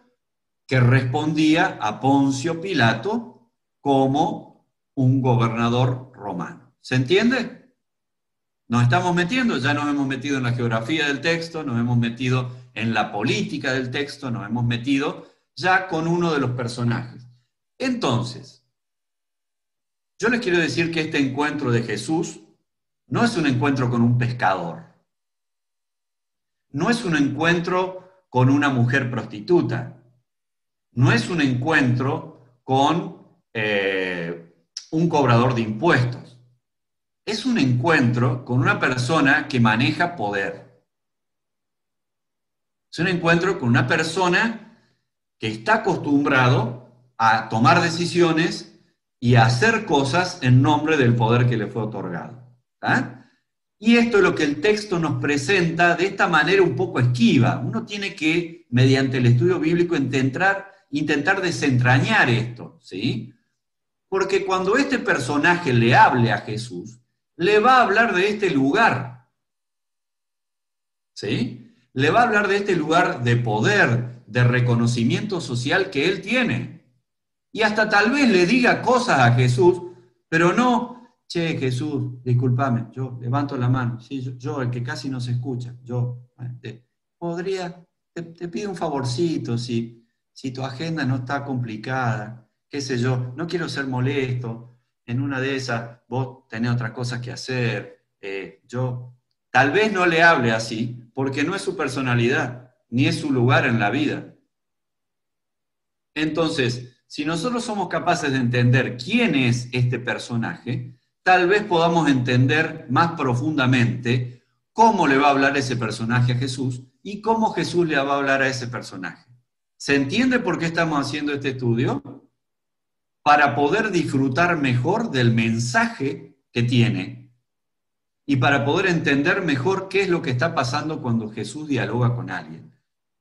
S3: que respondía a Poncio Pilato como un gobernador romano. ¿Se entiende? Nos estamos metiendo, ya nos hemos metido en la geografía del texto, nos hemos metido en la política del texto, nos hemos metido ya con uno de los personajes. Entonces, yo les quiero decir que este encuentro de Jesús no es un encuentro con un pescador, no es un encuentro con una mujer prostituta, no es un encuentro con un cobrador de impuestos. Es un encuentro con una persona que maneja poder. Es un encuentro con una persona que está acostumbrado a tomar decisiones y a hacer cosas en nombre del poder que le fue otorgado. ¿Ah? Y esto es lo que el texto nos presenta de esta manera un poco esquiva. Uno tiene que, mediante el estudio bíblico, intentar desentrañar esto, ¿sí? Porque cuando este personaje le hable a Jesús, le va a hablar de este lugar, ¿sí? Le va a hablar de este lugar de poder, de reconocimiento social que él tiene. Y hasta tal vez le diga cosas a Jesús Pero no, che, Jesús, discúlpame, yo levanto la mano, sí, yo el que casi no se escucha, te pido un favorcito, si tu agenda no está complicada, qué sé yo, no quiero ser molesto, en una de esas vos tenés otras cosas que hacer, yo tal vez no le hable así, porque no es su personalidad, ni es su lugar en la vida. Entonces, si nosotros somos capaces de entender quién es este personaje, tal vez podamos entender más profundamente cómo le va a hablar ese personaje a Jesús y cómo Jesús le va a hablar a ese personaje. ¿Se entiende por qué estamos haciendo este estudio? Para poder disfrutar mejor del mensaje que tiene y para poder entender mejor qué es lo que está pasando cuando Jesús dialoga con alguien.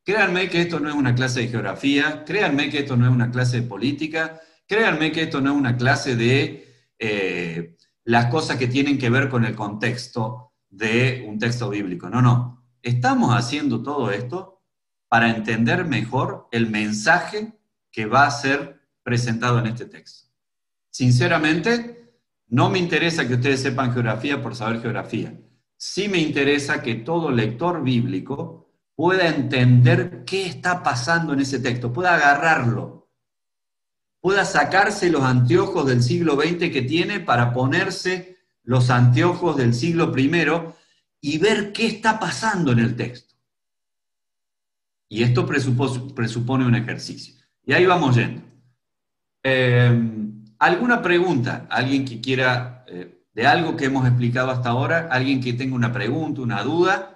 S3: Créanme que esto no es una clase de geografía, créanme que esto no es una clase de política, créanme que esto no es una clase de las cosas que tienen que ver con el contexto de un texto bíblico. No, no. Estamos haciendo todo esto para entender mejor el mensaje que va a ser presentado en este texto. Sinceramente, no me interesa que ustedes sepan geografía por saber geografía. Sí me interesa que todo lector bíblico pueda entender qué está pasando en ese texto, pueda agarrarlo, pueda sacarse los anteojos del siglo XX que tiene para ponerse los anteojos del siglo I y ver qué está pasando en el texto. Y esto presupone un ejercicio. Y ahí vamos yendo. ¿Alguna pregunta? ¿Alguien que quiera, de algo que hemos explicado hasta ahora? ¿Alguien que tenga una pregunta, una duda?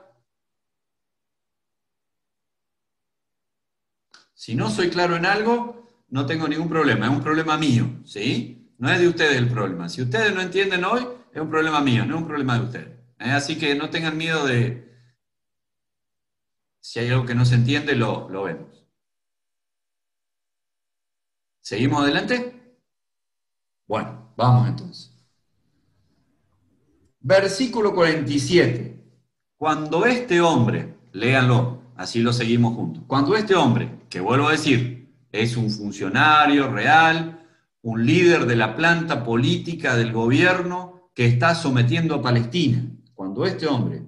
S3: Si no soy claro en algo, no tengo ningún problema, es un problema mío, ¿sí? No es de ustedes el problema. Si ustedes no entienden hoy, es un problema mío, no es un problema de ustedes. Así que no tengan miedo de... Si hay algo que no se entiende, lo vemos. ¿Seguimos adelante? Bueno, vamos entonces. Versículo 47. Cuando este hombre, léanlo, así lo seguimos juntos. Cuando este hombre, que vuelvo a decir, es un funcionario real, un líder de la planta política del gobierno que está sometiendo a Palestina, cuando este hombre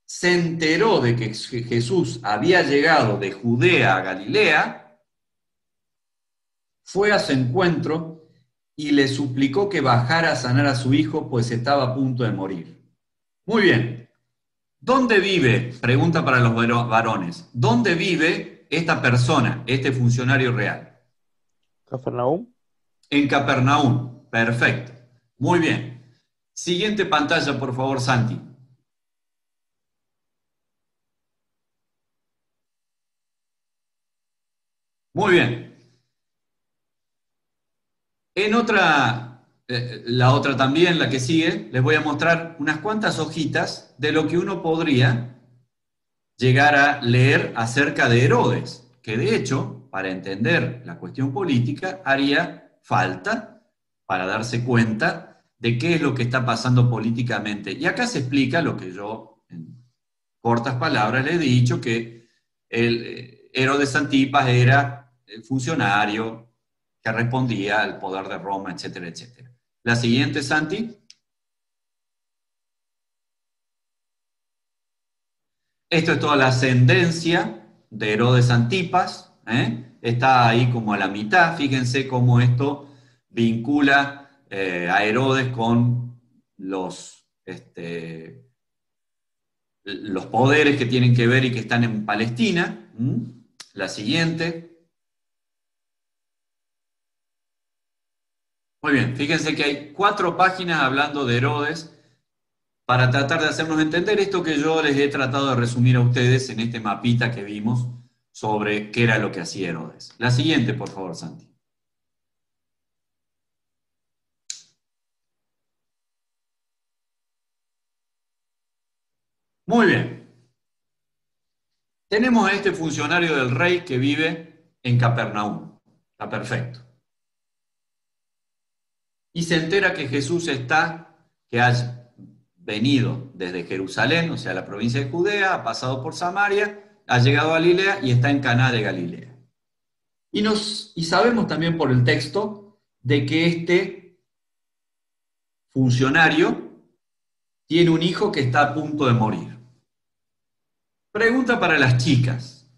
S3: se enteró de que Jesús había llegado de Judea a Galilea, fue a su encuentro y le suplicó que bajara a sanar a su hijo, pues estaba a punto de morir. Muy bien. ¿Dónde vive? Pregunta para los varones. ¿Dónde vive esta persona, este funcionario real?
S4: Capernaum.
S3: En Capernaum. Perfecto. Muy bien. Siguiente pantalla, por favor, Santi. Muy bien. En otra, la otra también, la que sigue, les voy a mostrar unas cuantas hojitas de lo que uno podría llegar a leer acerca de Herodes, que de hecho, para entender la cuestión política, haría falta para darse cuenta de qué es lo que está pasando políticamente. Y acá se explica lo que yo, en cortas palabras, le he dicho, que el Herodes Antipas era el funcionario que respondía al poder de Roma, etcétera, etcétera. La siguiente, Santi. Esto es toda la ascendencia de Herodes Antipas, está ahí como a la mitad. Fíjense cómo esto vincula a Herodes con los poderes que tienen que ver y que están en Palestina. La siguiente. Muy bien, fíjense que hay 4 páginas hablando de Herodes para tratar de hacernos entender esto que yo les he tratado de resumir a ustedes en este mapita que vimos sobre qué era lo que hacía Herodes. La siguiente, por favor, Santi. Muy bien. Tenemos a este funcionario del rey que vive en Capernaum. Está perfecto. Y se entera que Jesús que ha venido desde Jerusalén, o sea, la provincia de Judea, ha pasado por Samaria, ha llegado a Galilea y está en Caná de Galilea. Y sabemos también por el texto de que funcionario tiene un hijo que está a punto de morir. Pregunta para las chicas.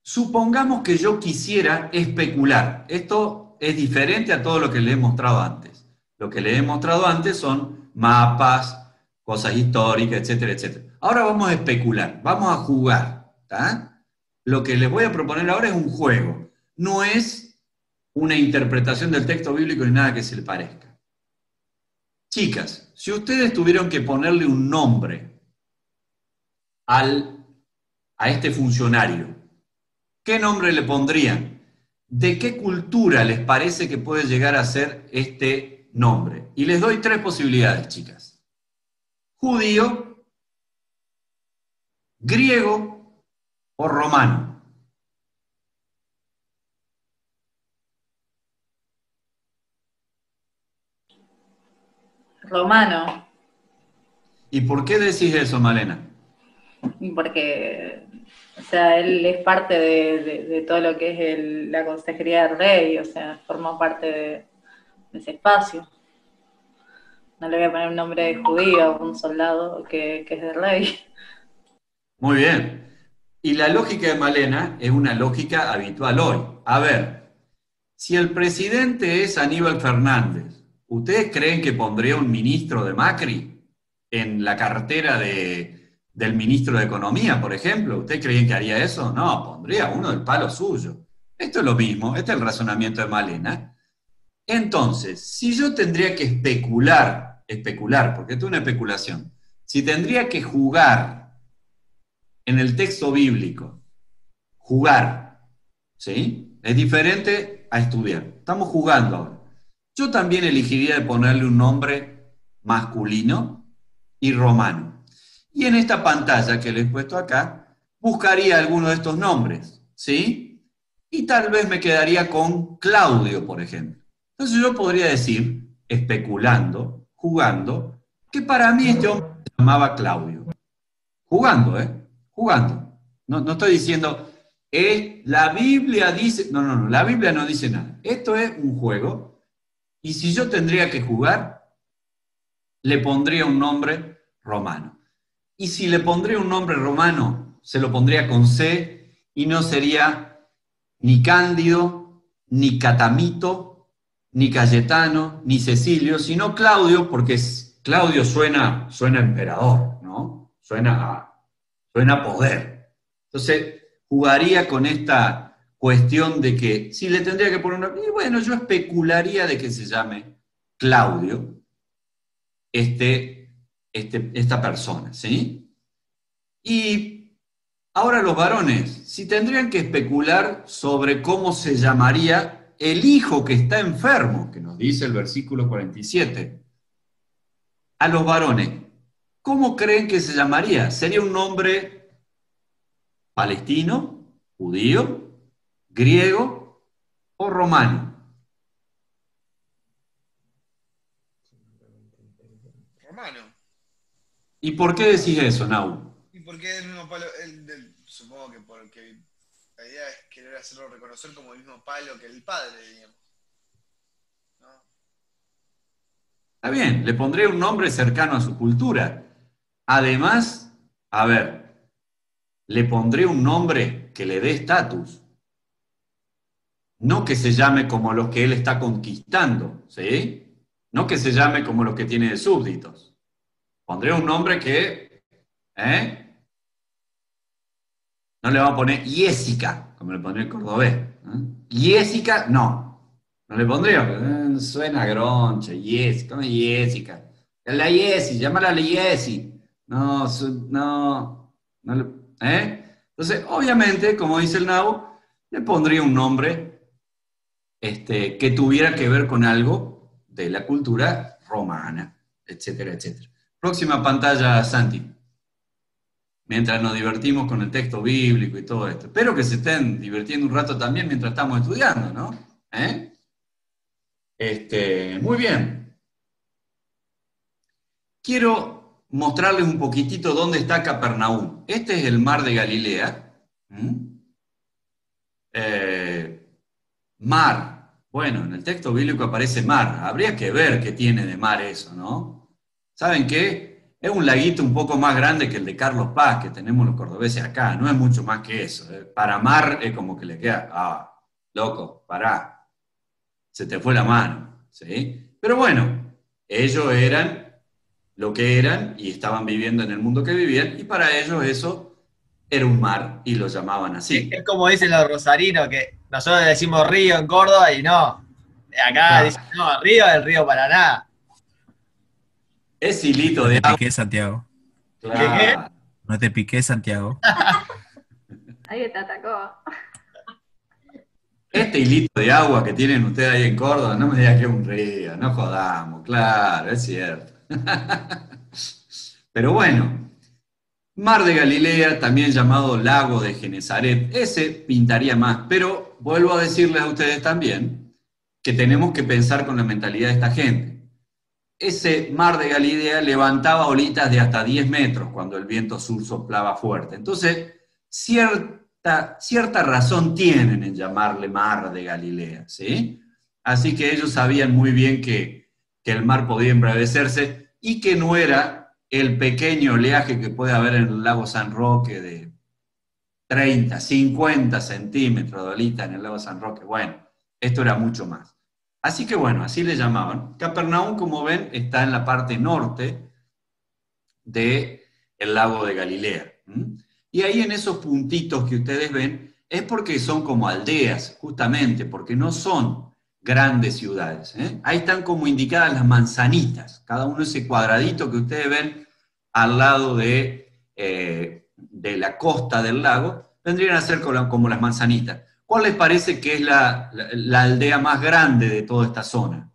S3: Supongamos que yo quisiera especular. Esto es diferente a todo lo que le he mostrado antes. Lo que le he mostrado antes son mapas, cosas históricas, etcétera, etcétera. Ahora vamos a especular, vamos a jugar. ¿Tá? Lo que les voy a proponer ahora es un juego. No es una interpretación del texto bíblico ni nada que se le parezca. Chicas, si ustedes tuvieron que ponerle un nombre a este funcionario, ¿qué nombre le pondrían? ¿De qué cultura les parece que puede llegar a ser este nombre? Y les doy 3 posibilidades, chicas. Judío, griego o romano.
S5: Romano,
S3: ¿Y por qué decís eso, Malena?
S5: porque, o sea, él es parte de todo lo que es la consejería del rey, o sea, formó parte de ese espacio. No le voy a poner un nombre de judío a un soldado que es del rey.
S3: Muy bien. Y la lógica de Malena es una lógica habitual hoy. A ver, si el presidente es Aníbal Fernández, ¿ustedes creen que pondría un ministro de Macri en la cartera del ministro de Economía, por ejemplo? ¿Ustedes creen que haría eso? No, pondría uno del palo suyo. Esto es lo mismo, este es el razonamiento de Malena. Entonces, si yo tendría que especular, porque esto es una especulación, si tendría que jugar en el texto bíblico, jugar, ¿sí? Es diferente a estudiar. Estamos jugando ahora. Yo también elegiría de ponerle un nombre masculino y romano. Y en esta pantalla que les he puesto acá, buscaría alguno de estos nombres, ¿sí? Y tal vez me quedaría con Claudio, por ejemplo. Entonces yo podría decir, especulando, jugando, que para mí este hombre se llamaba Claudio. Jugando, jugando. No estoy diciendo, la Biblia dice... No, la Biblia no dice nada. Esto es un juego, y si yo tendría que jugar, le pondría un nombre romano. Y si le pondría un nombre romano, se lo pondría con C, y no sería ni Cándido, ni Catamito, ni Cayetano, ni Cecilio, sino Claudio, porque Claudio suena a emperador, ¿no? Suena a poder. Entonces, jugaría con esta cuestión de que si le tendría que poner una... Y bueno, yo especularía de que se llame Claudio, esta persona, ¿sí? Y ahora los varones, si tendrían que especular sobre cómo se llamaría el hijo que está enfermo, que nos dice el versículo 47, a los varones, ¿cómo creen que se llamaría? ¿Sería un nombre palestino, judío, griego o romano?
S7: Romano.
S3: ¿Y por qué decís eso, Nau?
S7: ¿Y por qué el mismo palo? Supongo que porque la idea es querer hacerlo reconocer como el mismo palo que el padre, digamos. ¿No?
S3: Está bien, le pondré un nombre cercano a su cultura. Además, a ver, le pondré un nombre que le dé estatus. No que se llame como los que él está conquistando, ¿sí? No que se llame como los que tiene de súbditos. Pondré un nombre que, no le vamos a poner Jessica, como le pondría el cordobés. Jessica, no. No le pondría, suena groncha, Jessica, ¿cómo es Jessica? La Jessie, llámala a la Jessie. No, Entonces, obviamente, como dice el Nabo, le pondría un nombre que tuviera que ver con algo de la cultura romana, etcétera, etcétera. Próxima pantalla, Santi. Mientras nos divertimos con el texto bíblico y todo esto. Espero que se estén divirtiendo un rato también mientras estamos estudiando, ¿no? Muy bien. Quiero mostrarles un poquitito dónde está Capernaum. Este es el mar de Galilea. Mar Bueno, en el texto bíblico aparece mar. Habría que ver qué tiene de mar eso, ¿no? ¿Saben qué? Es un laguito un poco más grande que el de Carlos Paz, que tenemos los cordobeses acá. No es mucho más que eso. Para mar es como que le queda, loco, pará. Se te fue la mano, ¿sí? Pero bueno, ellos eran lo que eran y estaban viviendo en el mundo que vivían, y para ellos eso era un mar y lo llamaban así.
S2: Es como dicen los rosarinos, que nosotros decimos río en Córdoba y no. Acá
S3: Claro.
S2: dicen, no, río es el río Paraná.
S3: Es hilito
S8: No
S3: de
S8: te
S3: agua.
S8: piqué, Santiago.
S3: Claro.
S8: No te piqué, Santiago.
S1: Ahí te atacó.
S3: Este hilito de agua que tienen ustedes ahí en Córdoba, no me digan que es un río, no jodamos, claro, es cierto. Pero bueno, Mar de Galilea, también llamado Lago de Genesaret, ese pintaría más, pero vuelvo a decirles a ustedes también que tenemos que pensar con la mentalidad de esta gente. Ese Mar de Galilea levantaba olitas de hasta 10 metros cuando el viento sur soplaba fuerte. Entonces, cierta razón tienen en llamarle Mar de Galilea, ¿sí? Así que ellos sabían muy bien que el mar podía embravecerse y que no era el pequeño oleaje que puede haber en el lago San Roque de 30, 50 centímetros de olita en el lago San Roque. Bueno, esto era mucho más. Así que bueno, así le llamaban. Capernaum, como ven, está en la parte norte del lago de Galilea. Y ahí en esos puntitos que ustedes ven, es porque son como aldeas, justamente, porque no son grandes ciudades. Ahí están como indicadas las manzanitas, cada uno ese cuadradito que ustedes ven al lado de la costa del lago, vendrían a ser como las manzanitas. ¿Cuál les parece que es la aldea más grande de toda esta zona?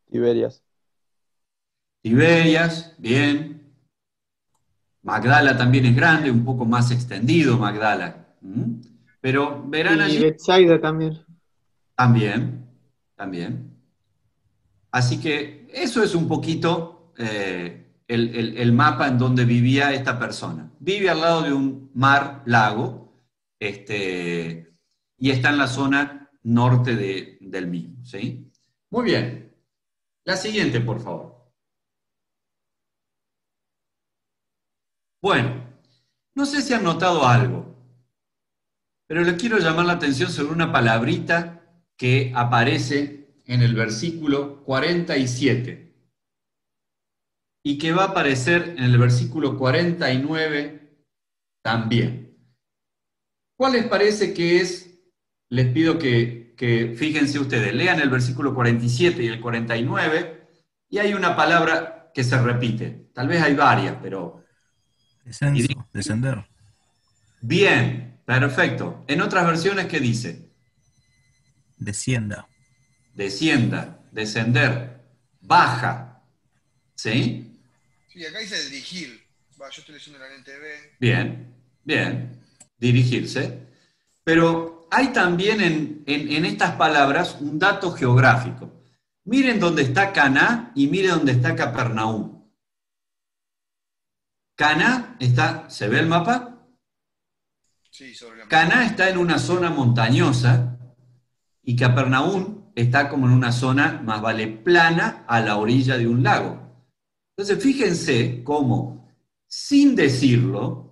S4: Tiberias.
S3: Tiberias, bien. Magdala también es grande, un poco más extendido Magdala. Pero verán
S4: Y
S3: allí.
S4: Betsaida también.
S3: También. Así que eso es un poquito el mapa en donde vivía esta persona. Vive al lado de un lago, y está en la zona norte del mismo, ¿sí? Muy bien. La siguiente, por favor. Bueno, no sé si han notado algo, pero les quiero llamar la atención sobre una palabrita que aparece en el versículo 47 y que va a aparecer en el versículo 49 también. ¿Cuál les parece que es? Les pido que fíjense ustedes, lean el versículo 47 y el 49, y hay una palabra que se repite. Tal vez hay varias, pero...
S8: Descenso, descender.
S3: Bien, perfecto. En otras versiones, ¿qué dice?
S8: Descienda.
S3: Descienda, descender, baja. ¿Sí?
S7: Sí, acá dice dirigir. Va, yo estoy leyendo la NTV.
S3: Bien. Dirigirse. Pero hay también en estas palabras un dato geográfico. Miren dónde está Caná y miren dónde está Capernaum. Caná está, ¿se ve el mapa?
S7: Sí, sobre la
S3: Caná está en una zona montañosa y Capernaum está como en una zona más vale plana a la orilla de un lago. Entonces fíjense cómo, sin decirlo,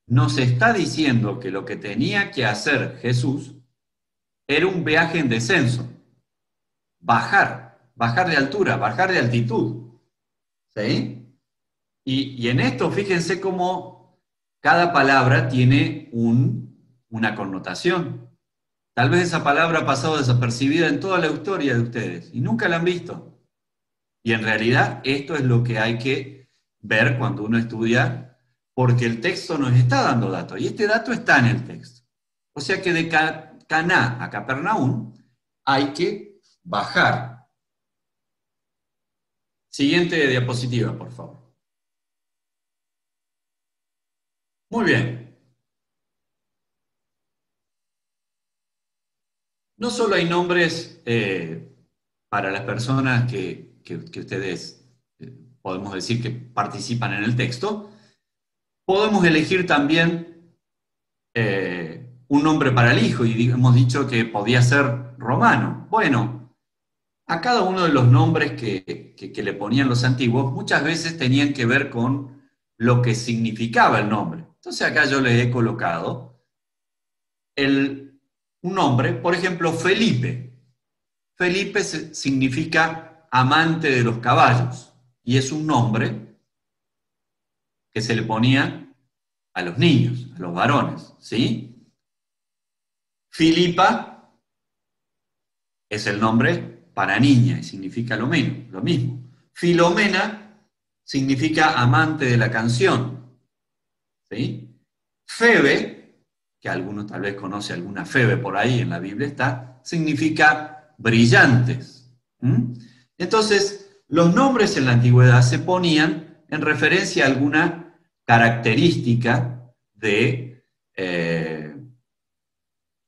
S3: nos está diciendo que lo que tenía que hacer Jesús era un viaje en descenso, bajar de altura, bajar de altitud. ¿Sí? Y en esto fíjense cómo cada palabra tiene una connotación. Tal vez esa palabra ha pasado desapercibida en toda la historia de ustedes y nunca la han visto. Y en realidad esto es lo que hay que ver cuando uno estudia, porque el texto nos está dando datos, y este dato está en el texto. O sea que de Caná a Capernaum hay que bajar. Siguiente diapositiva, por favor. Muy bien. No solo hay nombres para las personas que ustedes podemos decir que participan en el texto, podemos elegir también un nombre para el hijo, y hemos dicho que podía ser romano. Bueno, a cada uno de los nombres que le ponían los antiguos, muchas veces tenían que ver con lo que significaba el nombre. Entonces acá yo le he colocado un nombre, por ejemplo, Felipe. Felipe significa amante de los caballos, y es un nombre que se le ponía a los niños, a los varones, ¿sí? Filipa es el nombre para niña y significa lo mismo. Filomena significa amante de la canción, ¿sí? Febe, que algunos tal vez conoce alguna Febe por ahí, en la Biblia está, significa brillantes. Entonces, los nombres en la antigüedad se ponían en referencia a alguna característica de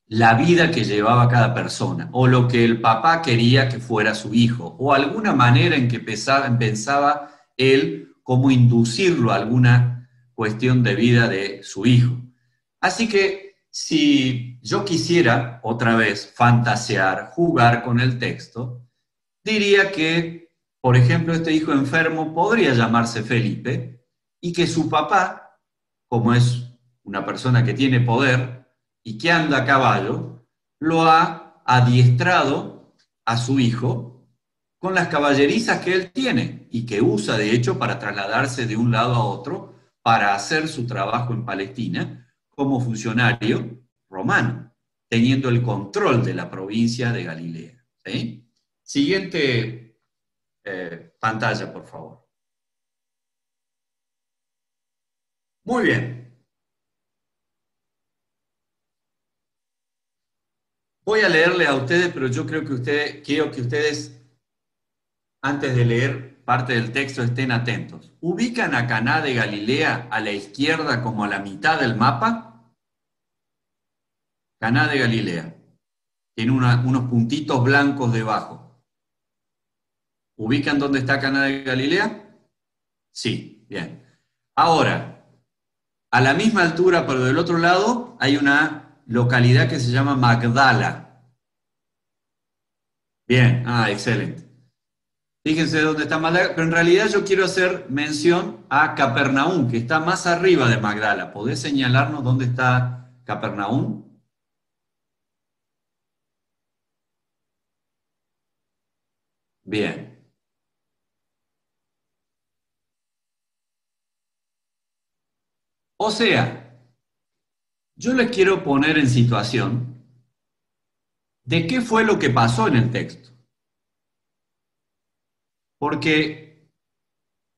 S3: la vida que llevaba cada persona, o lo que el papá quería que fuera su hijo, o alguna manera en que pensaba él cómo inducirlo a alguna cuestión de vida de su hijo. Así que si yo quisiera otra vez fantasear, jugar con el texto, diría que, por ejemplo, este hijo enfermo podría llamarse Felipe y que su papá, como es una persona que tiene poder y que anda a caballo, lo ha adiestrado a su hijo con las caballerizas que él tiene y que usa, de hecho, para trasladarse de un lado a otro para hacer su trabajo en Palestina como funcionario romano, teniendo el control de la provincia de Galilea. ¿Sí? Siguiente pantalla, por favor. Muy bien. Voy a leerle a ustedes, pero yo quiero que ustedes, antes de leer parte del texto, estén atentos. ¿Ubican a Caná de Galilea a la izquierda como a la mitad del mapa? Caná de Galilea. Tiene unos puntitos blancos debajo. ¿Ubican dónde está Caná de Galilea? Sí, bien. Ahora, a la misma altura, pero del otro lado, hay una localidad que se llama Magdala. Bien, excelente. Fíjense dónde está Magdala, pero en realidad yo quiero hacer mención a Capernaum, que está más arriba de Magdala. ¿Podés señalarnos dónde está Capernaum? Bien. O sea, yo les quiero poner en situación de qué fue lo que pasó en el texto. Porque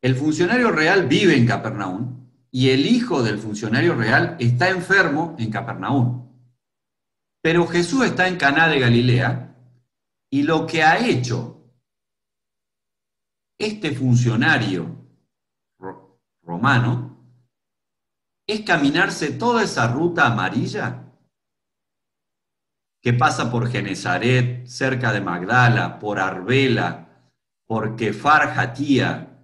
S3: el funcionario real vive en Capernaum y el hijo del funcionario real está enfermo en Capernaum. Pero Jesús está en Caná de Galilea y lo que ha hecho este funcionario romano es caminarse toda esa ruta amarilla que pasa por Genezaret, cerca de Magdala, por Arbela, por Kefar Hatía,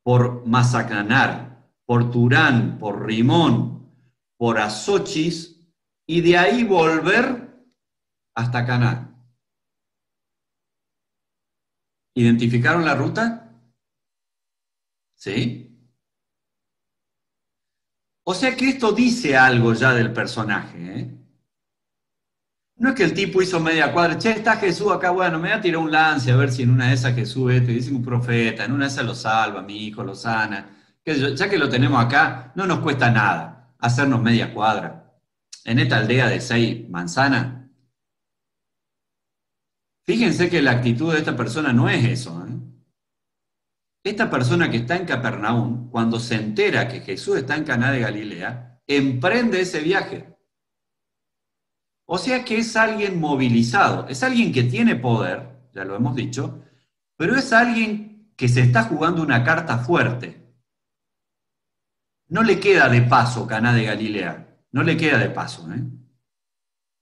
S3: por Mazacanar, por Turán, por Rimón, por Azochis, y de ahí volver hasta Caná. ¿Identificaron la ruta? ¿Sí? O sea que esto dice algo ya del personaje, ¿eh? No es que el tipo hizo media cuadra, che, está Jesús acá, bueno, me voy a tirar un lance a ver si en una de esas Jesús te dice un profeta, en una de esas lo salva, mi hijo lo sana. Ya que lo tenemos acá, no nos cuesta nada hacernos media cuadra. En esta aldea de 6 manzanas, fíjense que la actitud de esta persona no es eso, ¿eh? Esta persona que está en Capernaum, cuando se entera que Jesús está en Caná de Galilea, emprende ese viaje. O sea que es alguien movilizado, es alguien que tiene poder, ya lo hemos dicho, pero es alguien que se está jugando una carta fuerte. No le queda de paso Caná de Galilea, no le queda de paso, ¿eh?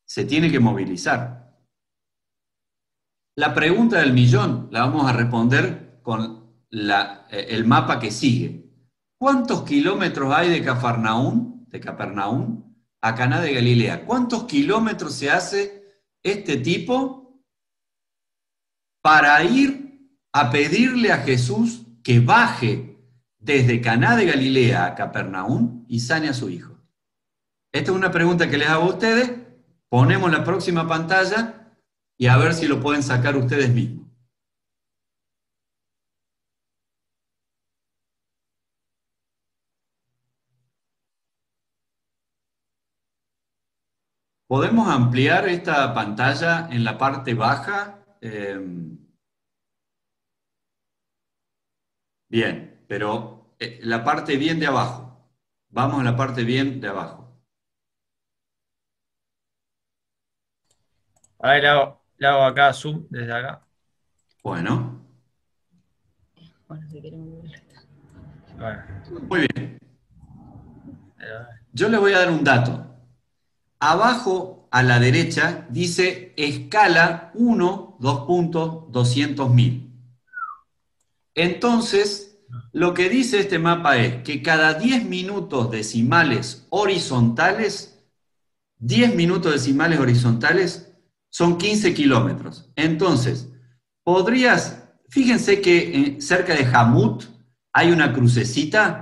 S3: Se tiene que movilizar. La pregunta del millón la vamos a responder con el mapa que sigue. ¿Cuántos kilómetros hay de Capernaum a Caná de Galilea. ¿Cuántos kilómetros se hace este tipo para ir a pedirle a Jesús que baje desde Caná de Galilea a Capernaum y sane a su hijo? Esta es una pregunta que les hago a ustedes. Ponemos la próxima pantalla y a ver si lo pueden sacar ustedes mismos. ¿Podemos ampliar esta pantalla en la parte baja? Bien, pero la parte bien de abajo. Vamos a la parte bien de abajo.
S2: A ver, le hago acá zoom desde acá.
S3: Bueno,
S5: Bueno, si queremos ver.
S2: Bueno,
S3: muy bien.
S2: pero-
S3: Yo les voy a dar un dato. Abajo a la derecha dice escala 1, 2.200.000. Entonces, lo que dice este mapa es que cada 10 minutos decimales horizontales, 10 minutos decimales horizontales son 15 kilómetros. Entonces, fíjense que cerca de Hamut hay una crucecita.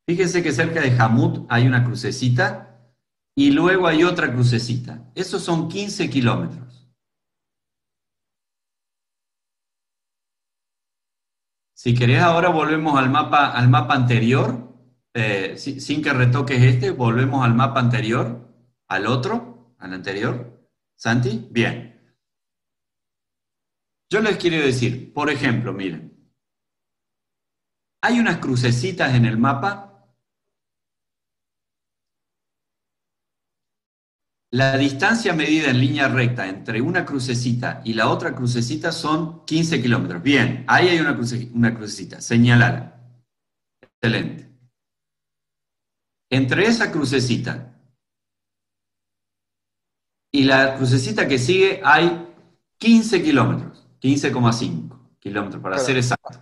S3: Fíjense que cerca de Hamut hay una crucecita y luego hay otra crucecita. Esos son 15 kilómetros. Si querés, ahora volvemos al mapa anterior, sin que retoques este, volvemos al mapa anterior, al otro, al anterior. ¿Santi? Bien. Yo les quiero decir, por ejemplo, miren, hay unas crucecitas en el mapa. La distancia medida en línea recta entre una crucecita y la otra crucecita son 15 kilómetros. Bien, ahí hay una crucecita, señalala. Excelente. Entre esa crucecita y la crucecita que sigue hay 15 kilómetros, 15,5 kilómetros para ser exacto.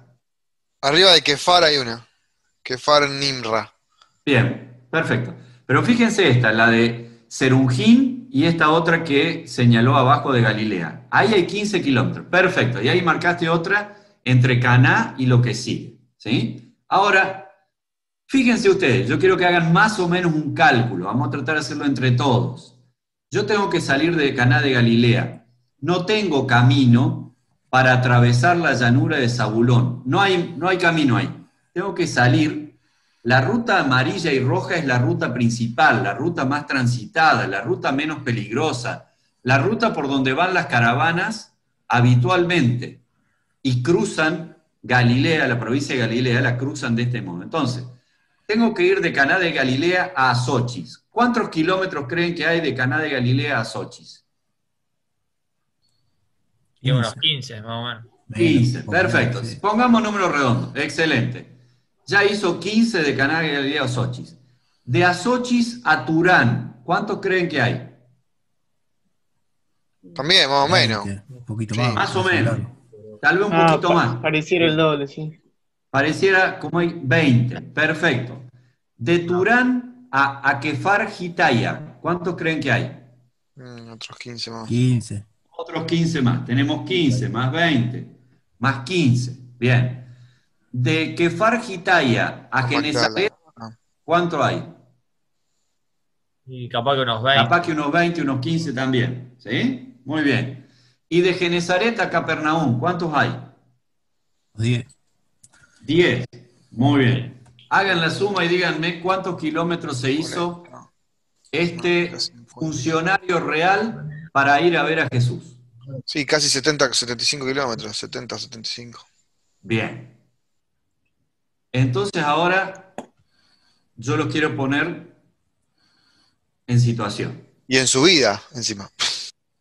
S7: Arriba de Kefar hay una. Kefar Nimra.
S3: Bien, perfecto. Pero fíjense esta, la de Serungín y esta otra que señaló abajo de Galilea. Ahí hay 15 kilómetros. Perfecto. Y ahí marcaste otra entre Caná y lo que sigue. ¿Sí? Ahora, fíjense ustedes, yo quiero que hagan más o menos un cálculo. Vamos a tratar de hacerlo entre todos. Yo tengo que salir de Caná de Galilea. No tengo camino para atravesar la llanura de Zabulón. No hay camino ahí. Tengo que salir. La ruta amarilla y roja es la ruta principal, la ruta más transitada, la ruta menos peligrosa, la ruta por donde van las caravanas habitualmente y cruzan Galilea, la provincia de Galilea, la cruzan de este modo. Entonces, tengo que ir de Caná de Galilea a Azochis. ¿Cuántos kilómetros creen que hay de Caná de Galilea a Azochis?
S2: y unos 15, más o menos.
S3: 15, perfecto. Pongamos números redondos, excelente. Ya hizo 15 de Caná de Galilea a Azochis. De Azochis a Turán, ¿cuántos creen que hay?
S7: También, más o menos.
S8: Un poquito
S7: Sí.
S8: más.
S3: Más o menos. Tal vez un poquito más.
S4: Pareciera el doble, sí.
S3: Pareciera como hay 20. Perfecto. De Turán a Kefar Hitaya, ¿cuántos creen que hay?
S7: Otros 15 más.
S8: 15.
S3: Otros 15 más. Tenemos 15 más 20 más 15. Bien. De Kefar Hitaya a Genesaret, ¿cuánto hay?
S2: Y capaz que unos 20.
S3: Capaz que unos 20, unos 15 también. ¿Sí? Muy bien. Y de Genesaret a Capernaum, ¿cuántos hay?
S8: 10.
S3: 10. Muy bien. Hagan la suma y díganme cuántos kilómetros se hizo este funcionario real para ir a ver a Jesús.
S7: Sí, casi 70, 75 kilómetros. 70, 75.
S3: Bien. Entonces ahora yo los quiero poner en situación.
S7: Y en su vida, encima.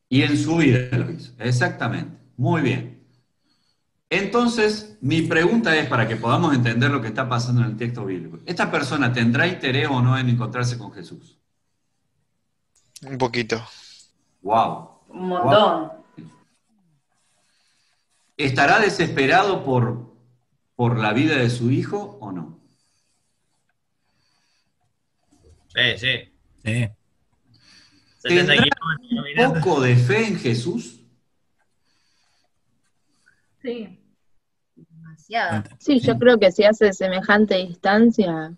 S3: Y en su vida lo hizo. Exactamente. Muy bien. Entonces, mi pregunta es, para que podamos entender lo que está pasando en el texto bíblico, ¿esta persona tendrá interés o no en encontrarse con Jesús?
S7: Un poquito.
S3: ¡Wow!
S5: Un montón.
S3: ¿Estará desesperado por la vida de su hijo o no?
S2: Sí.
S8: Sí.
S2: 70
S3: ¿Tendrá
S2: kilómetros
S3: un
S2: caminando.
S3: poco de fe en Jesús?
S1: Sí,
S6: Demasiada.
S9: Sí, yo creo que si hace semejante distancia,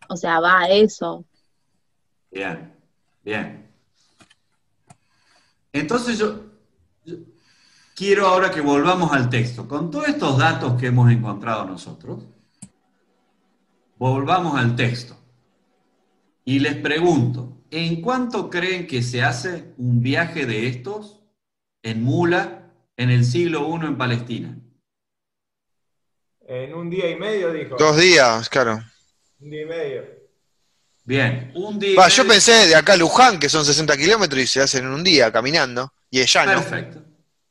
S9: o sea, va a eso.
S3: Bien, bien. Entonces yo quiero ahora que volvamos al texto. Con todos estos datos que hemos encontrado nosotros, volvamos al texto. Y les pregunto, ¿en cuánto creen que se hace un viaje de estos en mula en el siglo I en Palestina?
S10: En un día y medio, dijo.
S7: 2 días, claro.
S10: Un día y medio.
S3: Bien, un día y
S7: Va, yo
S3: medio.
S7: pensé de acá a Luján, que son 60 kilómetros y se hacen en un día caminando. Y es llano.
S3: Perfecto,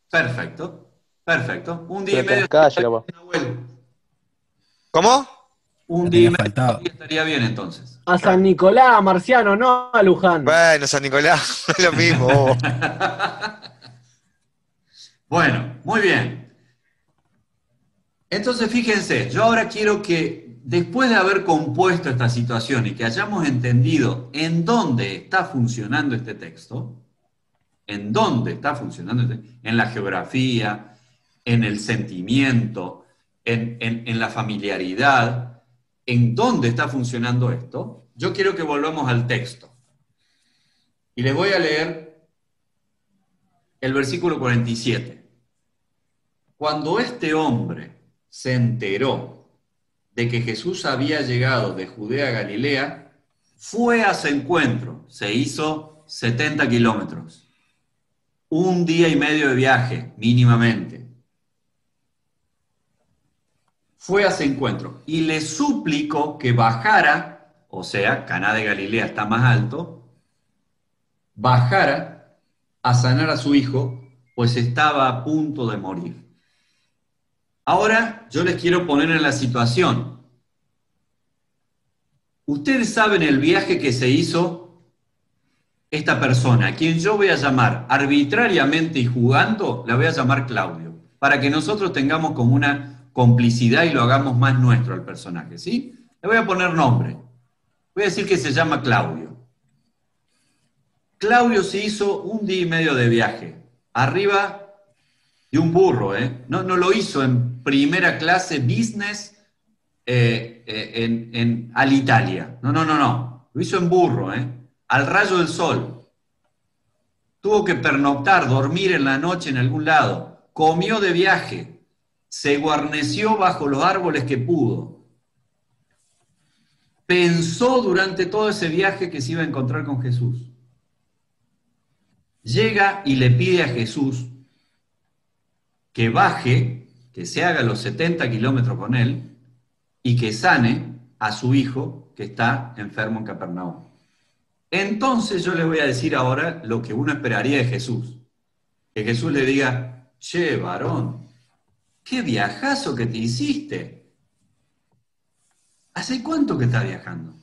S3: perfecto, perfecto. Un día y
S4: Pero
S3: medio.
S4: calle, capaz.
S3: Nahuel.
S7: ¿Cómo?
S3: Un
S8: La
S3: día y
S8: tenía
S3: medio
S8: faltado.
S3: estaría bien entonces.
S11: A San Nicolás, Marciano, no a Luján.
S7: Bueno, San Nicolás, es lo mismo. vos.
S3: Bueno, muy bien. Entonces, fíjense, yo ahora quiero que, después de haber compuesto esta situación y que hayamos entendido en dónde está funcionando este texto, en dónde está funcionando, en la geografía, en el sentimiento, en la familiaridad, en dónde está funcionando esto, yo quiero que volvamos al texto. Y les voy a leer el versículo 47. Cuando este hombre se enteró de que Jesús había llegado de Judea a Galilea, fue a su encuentro, se hizo 70 kilómetros, un día y medio de viaje, mínimamente. Fue a su encuentro y le suplicó que bajara, o sea, Caná de Galilea está más alto, bajara a sanar a su hijo, pues estaba a punto de morir. Ahora yo les quiero poner en la situación. Ustedes saben el viaje que se hizo esta persona, a quien yo voy a llamar arbitrariamente y jugando, la voy a llamar Claudio, para que nosotros tengamos como una complicidad y lo hagamos más nuestro al personaje, ¿sí? Le voy a poner nombre. Voy a decir que se llama Claudio. Claudio se hizo un día y medio de viaje, arriba de un burro, ¿eh? No lo hizo en primera clase business Alitalia. No. Lo hizo en burro, ¿eh? Al rayo del sol. Tuvo que pernoctar, dormir en la noche en algún lado. Comió de viaje. Se guarneció bajo los árboles que pudo. Pensó durante todo ese viaje que se iba a encontrar con Jesús. Llega y le pide a Jesús que baje, que se haga los 70 kilómetros con él y que sane a su hijo que está enfermo en Capernaum. Entonces yo les voy a decir ahora lo que uno esperaría de Jesús. Que Jesús le diga, che, varón, qué viajazo que te hiciste. ¿Hace cuánto que estás viajando?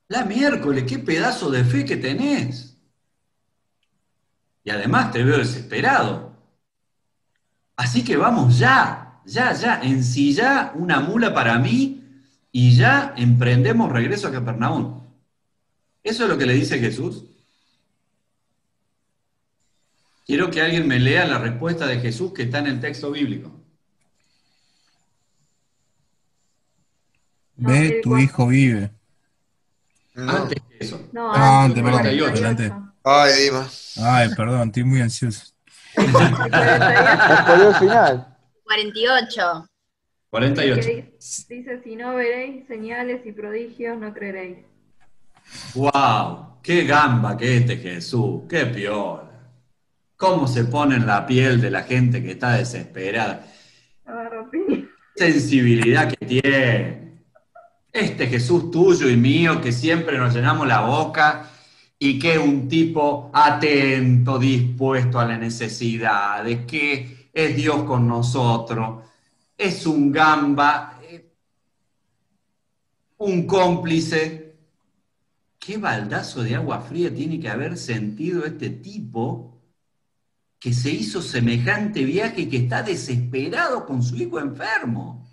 S3: La miércoles, qué pedazo de fe que tenés. Y además te veo desesperado. Así que vamos ya, ensillá una mula para mí y ya emprendemos regreso a Capernaum. ¿Eso es lo que le dice Jesús? Quiero que alguien me lea la respuesta de Jesús que está en el texto bíblico.
S8: Ve, tu hijo vive.
S7: No.
S3: Antes que eso.
S1: no,
S8: Ah,
S1: antes,
S8: perdón,
S3: 48.
S8: adelante.
S7: Ay, Dima.
S8: Ay, perdón, estoy muy ansioso.
S4: Spoiler final.
S6: 48.
S3: 48.
S1: Que dice, si no veréis señales y prodigios, no creeréis.
S3: ¡Wow! ¡Qué gamba que este Jesús! ¡Qué piola! ¿Cómo se pone en la piel de la gente que está desesperada?
S1: Agarro piña.
S3: Sensibilidad que tiene. Este Jesús tuyo y mío que siempre nos llenamos la boca y que es un tipo atento, dispuesto a las necesidades, que es Dios con nosotros, es un gamba, un cómplice. ¿Qué baldazo de agua fría tiene que haber sentido este tipo que se hizo semejante viaje y que está desesperado con su hijo enfermo?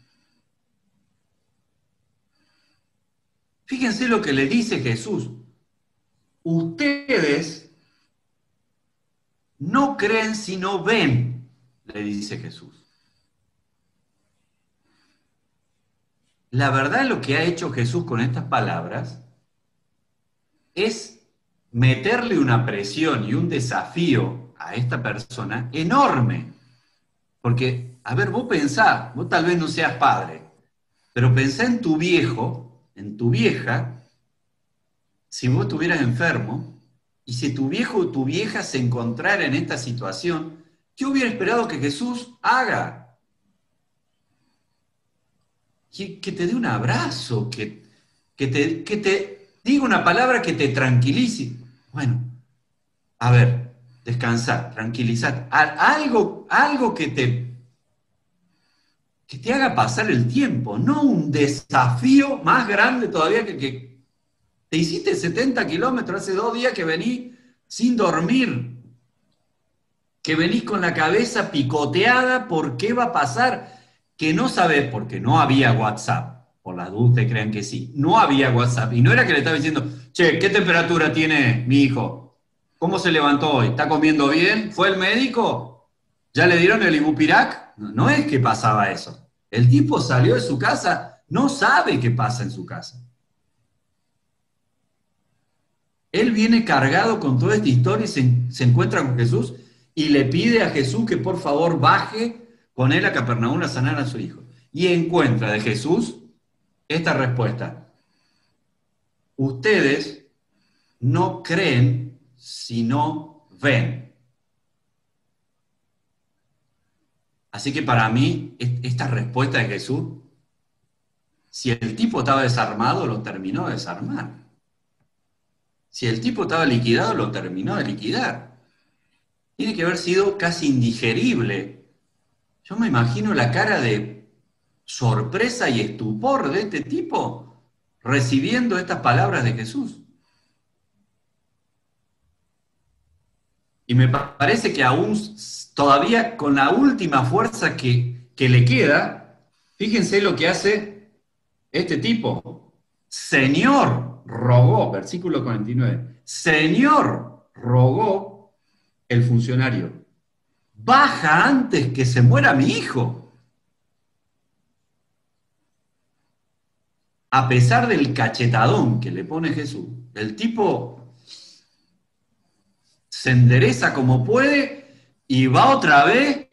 S3: Fíjense lo que le dice Jesús. Ustedes no creen sino ven, le dice Jesús. La verdad, lo que ha hecho Jesús con estas palabras es meterle una presión y un desafío a esta persona enorme. Porque, a ver, vos pensá, vos tal vez no seas padre, pero pensá en tu viejo, en tu vieja, si vos estuvieras enfermo, y si tu viejo o tu vieja se encontrara en esta situación, ¿qué hubiera esperado que Jesús haga? Que te dé un abrazo, que te diga una palabra que te tranquilice. Bueno, a ver, descansar, tranquilizar, algo que te haga pasar el tiempo, no un desafío más grande todavía que te hiciste 70 kilómetros, hace 2 días que venís sin dormir, que venís con la cabeza picoteada por qué va a pasar, que no sabés porque no había WhatsApp, por las dudas ustedes crean que sí, no había WhatsApp, y no era que le estaba diciendo, che, ¿qué temperatura tiene mi hijo? ¿Cómo se levantó hoy? ¿Está comiendo bien? ¿Fue el médico? ¿Ya le dieron el Ibupirac? No es que pasaba eso. El tipo salió de su casa, no sabe qué pasa en su casa. Él viene cargado con toda esta historia y se encuentra con Jesús y le pide a Jesús que por favor baje con él a Capernaúm a sanar a su hijo. Y encuentra de Jesús esta respuesta. Ustedes no creen sino ven. Así que para mí, esta respuesta de Jesús, si el tipo estaba desarmado, lo terminó de desarmar. Si el tipo estaba liquidado, lo terminó de liquidar. Tiene que haber sido casi indigerible. Yo me imagino la cara de sorpresa y estupor de este tipo recibiendo estas palabras de Jesús. Y me parece que aún todavía con la última fuerza que le queda, fíjense lo que hace este tipo. Señor, rogó, versículo 49, Señor, rogó el funcionario, baja antes que se muera mi hijo. A pesar del cachetadón que le pone Jesús, el tipo se endereza como puede y va otra vez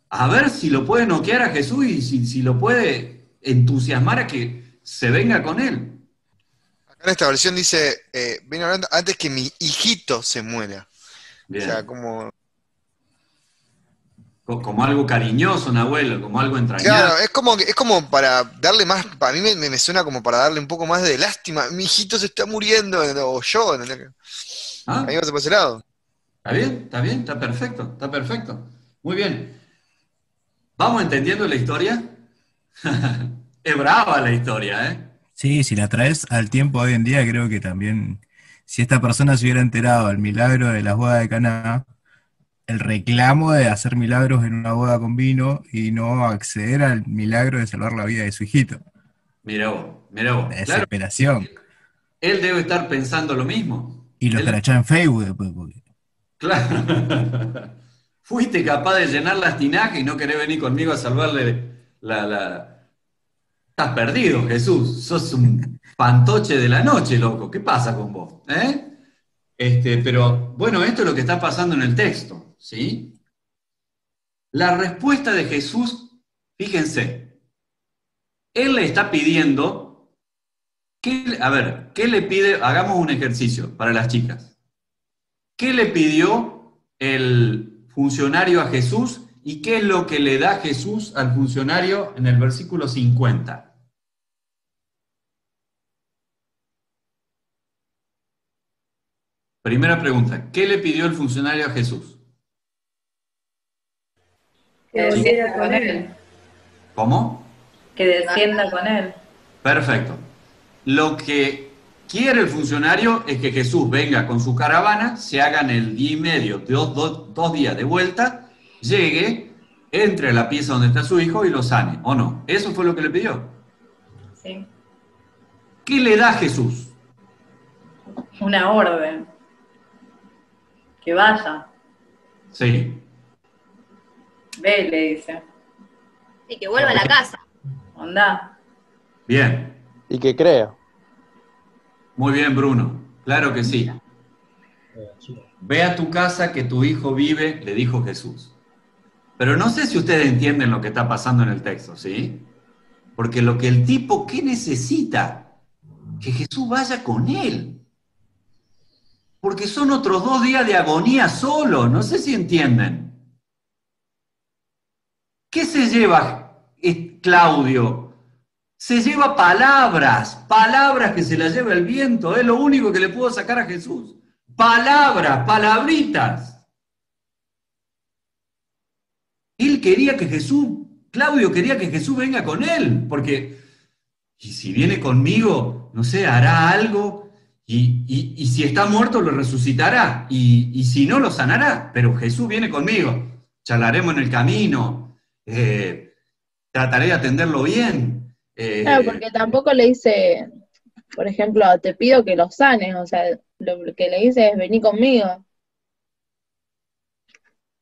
S3: a ver si lo puede noquear a Jesús y si lo puede entusiasmar a que se venga con él.
S7: Acá en esta versión dice, ven hablando antes que mi hijito se muera.
S3: Bien.
S7: O sea, como
S3: algo cariñoso, un abuelo, como algo entrañable.
S7: Claro, es como para darle más, para mí me suena como para darle un poco más de lástima. Mi hijito se está muriendo, o yo, ¿no? A mí me hace por ese lado.
S3: Está bien, está perfecto. Muy bien. ¿Vamos entendiendo la historia? Es brava la historia, ¿eh?
S8: Sí, si la traes al tiempo hoy en día, creo que también, si esta persona se hubiera enterado del milagro de las bodas de Caná, el reclamo de hacer milagros en una boda con vino y no acceder al milagro de salvar la vida de su hijito.
S3: Mirá vos.
S8: La desesperación.
S3: Claro, él debe estar pensando lo mismo.
S8: Y lo escrachá en Facebook después. Porque...
S3: Claro. Fuiste capaz de llenar las tinajas y no querés venir conmigo a salvarle la... Estás perdido, Jesús. Sos un fantoche de la noche, loco. ¿Qué pasa con vos? Pero, bueno, esto es lo que está pasando en el texto, ¿sí? La respuesta de Jesús, fíjense, él le está pidiendo, ¿qué le pide? Hagamos un ejercicio para las chicas. ¿Qué le pidió el funcionario a Jesús y qué es lo que le da Jesús al funcionario en el versículo 50? Primera pregunta, ¿qué le pidió el funcionario a Jesús?
S5: Que descienda con él.
S3: ¿Cómo?
S5: Que descienda con él.
S3: Perfecto. Lo que quiere el funcionario es que Jesús venga con su caravana, se hagan el día y medio, dos días de vuelta, llegue, entre a la pieza donde está su hijo y lo sane, ¿o no? ¿Eso fue lo que le pidió?
S5: Sí.
S3: ¿qué le da Jesús?
S5: Una orden. Que vaya.
S3: Sí.
S5: Ve, le dice.
S6: Y que vuelva a la casa.
S5: Andá.
S3: Bien.
S11: Y que crea.
S3: Muy bien, Bruno. Claro que sí. Ve a tu casa que tu hijo vive, le dijo Jesús. Pero no sé si ustedes entienden lo que está pasando en el texto, ¿sí? Porque lo que el tipo, ¿qué necesita? Que Jesús vaya con él. Porque son otros 2 días de agonía solo, no sé si entienden. ¿Qué se lleva Claudio? Se lleva palabras que se las lleva el viento, es lo único que le pudo sacar a Jesús. Palabras, palabritas. Él quería que Claudio quería que Jesús venga con él, porque, y si viene conmigo, no sé, hará algo, y si está muerto lo resucitará, y si no lo sanará, pero Jesús viene conmigo, charlaremos en el camino, trataré de atenderlo bien.
S9: Claro, porque tampoco le dice, por ejemplo, te pido que lo sanes, o sea, lo que le dice es vení conmigo.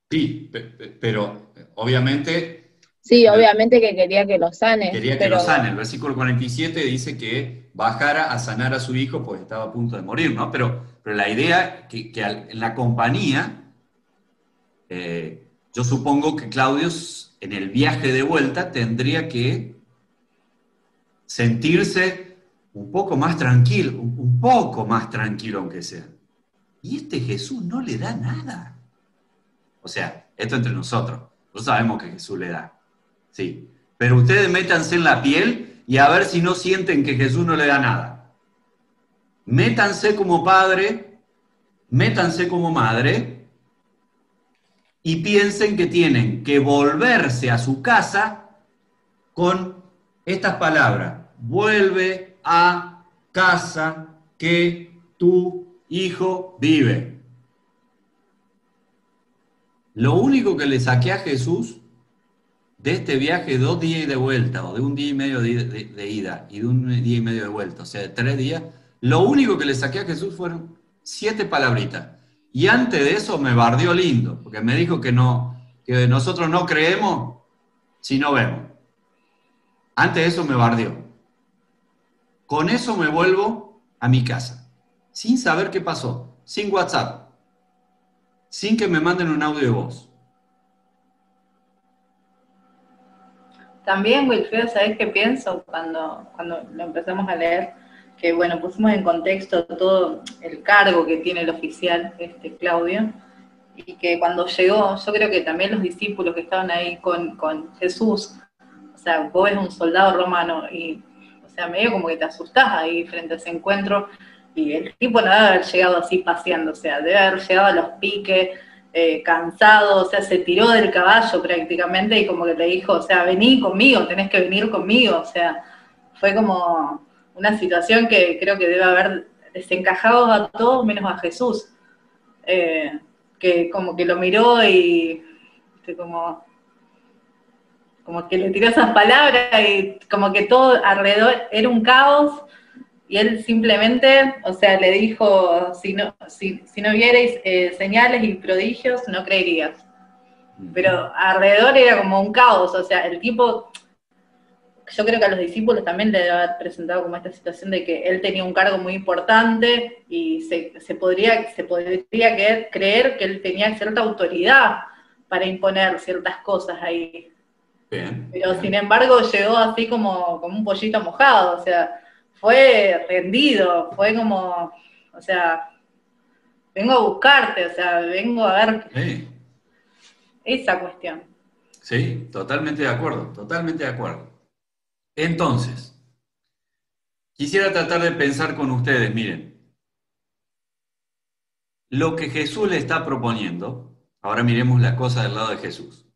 S3: Sí, pero obviamente
S9: Sí, obviamente que quería que lo sanes,
S3: quería que
S9: pero
S3: lo sane. El versículo 47 dice que bajara a sanar a su hijo, pues estaba a punto de morir, ¿no? Pero la idea que en la compañía, yo supongo que Claudio en el viaje de vuelta tendría que sentirse un poco más tranquilo, un poco más tranquilo aunque sea. Y este Jesús no le da nada. O sea, esto entre nosotros. Nosotros sabemos que Jesús le da. Sí. Pero ustedes métanse en la piel y a ver si no sienten que Jesús no le da nada. Métanse como padre, métanse como madre y piensen que tienen que volverse a su casa con estas palabras. Vuelve a casa que tu hijo vive. Lo único que le saqué a Jesús de este viaje 2 días de vuelta, o de 1 día y medio de ida, y de 1 día y medio de vuelta, o sea, de 3 días, lo único que le saqué a Jesús fueron 7 palabritas. Y antes de eso me bardeó lindo, porque me dijo que nosotros no creemos si no vemos. Antes de eso me bardeó. Con eso me vuelvo a mi casa, sin saber qué pasó, sin WhatsApp, sin que me manden un audio de voz.
S5: También, Wilfredo, ¿sabés qué pienso cuando lo empezamos a leer? Que, bueno, pusimos en contexto todo el cargo que tiene el oficial, Claudio, y que cuando llegó, yo creo que también los discípulos que estaban ahí con Jesús, o sea, vos ves un soldado romano y, o sea, medio como que te asustás ahí frente a ese encuentro, y el tipo no debe haber llegado así paseando, o sea, debe haber llegado a los piques, cansado, o sea, se tiró del caballo prácticamente y como que le dijo, o sea, vení conmigo, tenés que venir conmigo, o sea, fue como una situación que creo que debe haber desencajado a todos menos a Jesús, que como que lo miró y como que le tiró esas palabras y como que todo alrededor era un caos. Y él simplemente, o sea, le dijo, si no vierais señales y prodigios, no creerías. Pero alrededor era como un caos, o sea, el tipo, yo creo que a los discípulos también le había presentado como esta situación de que él tenía un cargo muy importante y se podría creer que él tenía cierta autoridad para imponer ciertas cosas ahí.
S3: Bien,
S5: Pero
S3: bien.
S5: sin embargo llegó así como un pollito mojado, o sea, fue rendido, fue como, o sea, vengo a buscarte, o sea, vengo a ver
S3: Sí,
S5: esa cuestión.
S3: sí, totalmente de acuerdo, totalmente de acuerdo. Entonces, quisiera tratar de pensar con ustedes, miren, lo que Jesús le está proponiendo, ahora miremos la cosa del lado de Jesús.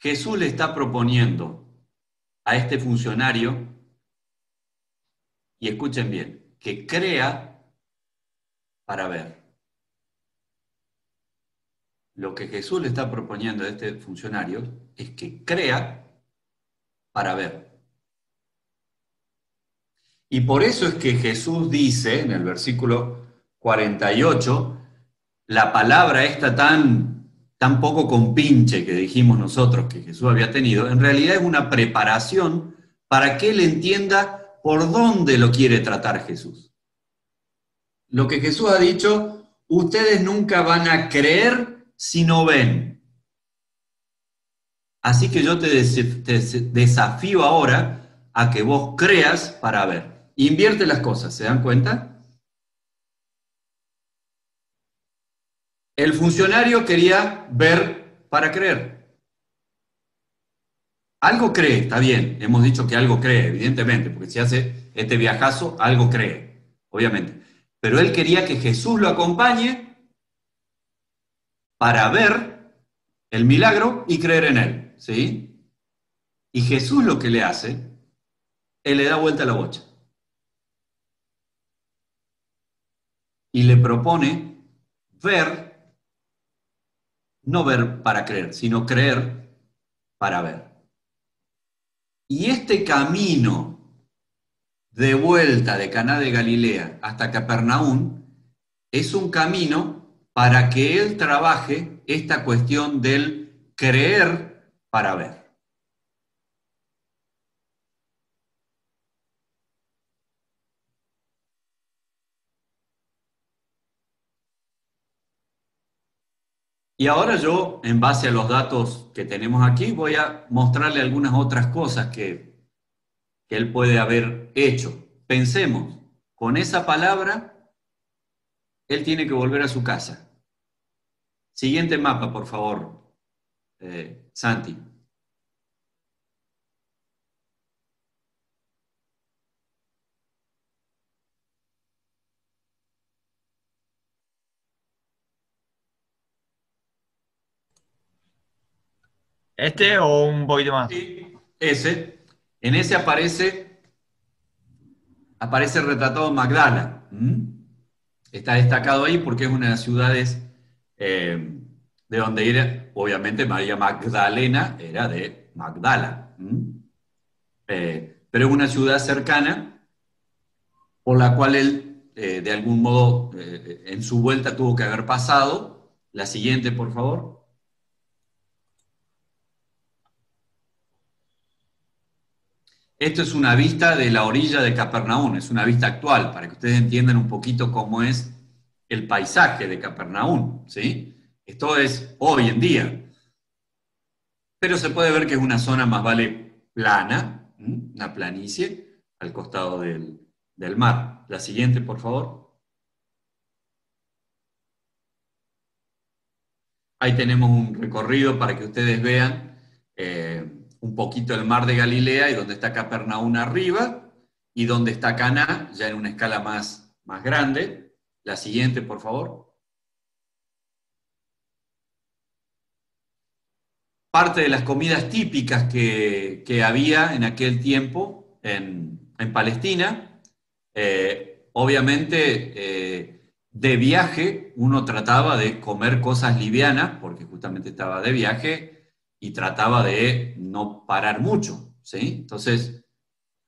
S3: Jesús le está proponiendo a este funcionario, y escuchen bien, que crea para ver. Lo que Jesús le está proponiendo a este funcionario es que crea para ver. Y por eso es que Jesús dice, en el versículo 48, la palabra esta tan poco compinche que dijimos nosotros que Jesús había tenido, en realidad es una preparación para que él entienda por dónde lo quiere tratar Jesús. Lo que Jesús ha dicho, ustedes nunca van a creer si no ven. Así que yo te desafío ahora a que vos creas para ver. Invierte las cosas, ¿se dan cuenta? El funcionario quería ver para creer. Algo cree, está bien, hemos dicho que algo cree, evidentemente, porque si hace este viajazo, algo cree, obviamente. Pero él quería que Jesús lo acompañe para ver el milagro y creer en él, ¿sí? Y Jesús lo que le hace, él le da vuelta a la bocha. Y le propone ver, no ver para creer, sino creer para ver. Y este camino de vuelta de Caná de Galilea hasta Capernaum es un camino para que él trabaje esta cuestión del creer para ver. Y ahora yo, en base a los datos que tenemos aquí, voy a mostrarle algunas otras cosas que él puede haber hecho. Pensemos, con esa palabra, él tiene que volver a su casa. Siguiente mapa, por favor, Santi.
S2: ¿Este o un poquito más?
S3: Sí, ese. En ese aparece retratado Magdala. Está destacado ahí porque es una de las ciudades de donde era, obviamente, María Magdalena era de Magdala. Pero es una ciudad cercana por la cual él, de algún modo, en su vuelta tuvo que haber pasado. La siguiente, por favor. Esto es una vista de la orilla de Capernaum, es una vista actual, para que ustedes entiendan un poquito cómo es el paisaje de Capernaum, ¿sí? Esto es hoy en día. Pero se puede ver que es una zona más vale plana, una planicie, al costado del mar. La siguiente, por favor. Ahí tenemos un recorrido para que ustedes vean un poquito el mar de Galilea y donde está Capernaum arriba y donde está Caná, ya en una escala más grande. La siguiente, por favor. Parte de las comidas típicas que había en aquel tiempo en Palestina. Obviamente, de viaje uno trataba de comer cosas livianas, porque justamente estaba de viaje, y trataba de no parar mucho, ¿sí? Entonces,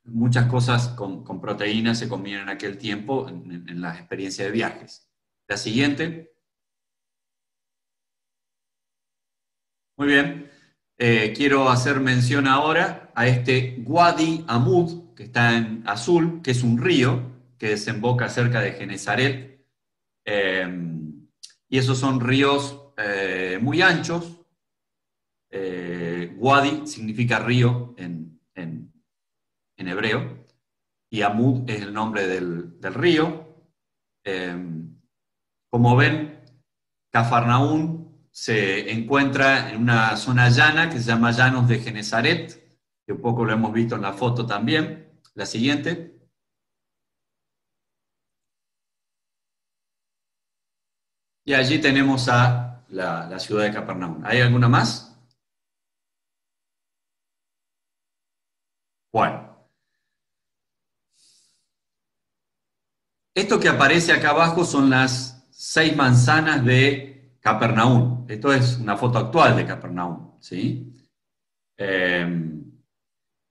S3: muchas cosas con proteínas se comían en aquel tiempo en las experiencias de viajes. La siguiente. Muy bien. Quiero hacer mención ahora a este Wadi Amud, que está en azul, que es un río que desemboca cerca de Genesaret. Y esos son ríos muy anchos. Wadi significa río en hebreo, y Amud es el nombre del río. Como ven, Cafarnaún se encuentra en una zona llana que se llama Llanos de Genesaret, que un poco lo hemos visto en la foto también. La siguiente. Y allí tenemos a la ciudad de Capernaum. ¿Hay alguna más? Bueno. Esto que aparece acá abajo son las 6 manzanas de Capernaum. Esto es una foto actual de Capernaum, ¿sí?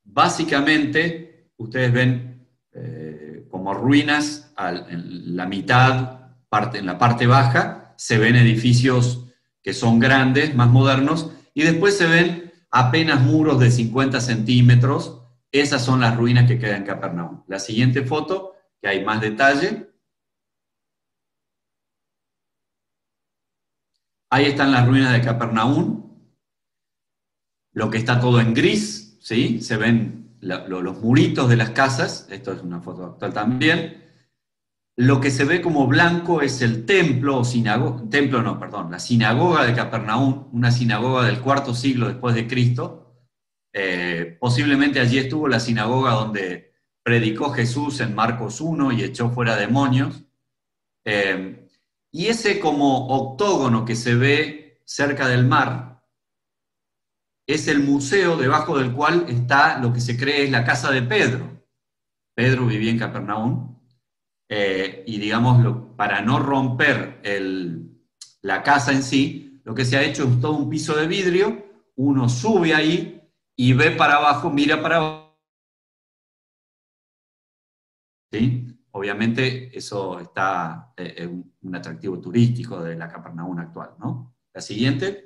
S3: Básicamente, ustedes ven como ruinas, en la mitad, en la parte baja, se ven edificios que son grandes, más modernos, y después se ven apenas muros de 50 centímetros. Esas son las ruinas que quedan en Capernaum. La siguiente foto, que hay más detalle. Ahí están las ruinas de Capernaum. Lo que está todo en gris, ¿sí? Se ven los muritos de las casas. Esto es una foto actual también. Lo que se ve como blanco es el templo, la sinagoga de Capernaum, una sinagoga del IV siglo después de Cristo. Posiblemente allí estuvo la sinagoga donde predicó Jesús en Marcos 1 y echó fuera demonios. Y ese como octógono que se ve cerca del mar es el museo debajo del cual está lo que se cree es la casa de Pedro. Pedro vivía en Capernaum. Y digamos, para no romper la casa en sí, lo que se ha hecho es todo un piso de vidrio, uno sube ahí y ve para abajo, mira para abajo. ¿Sí? Obviamente eso está un atractivo turístico de la Capernaum actual, ¿no? La siguiente.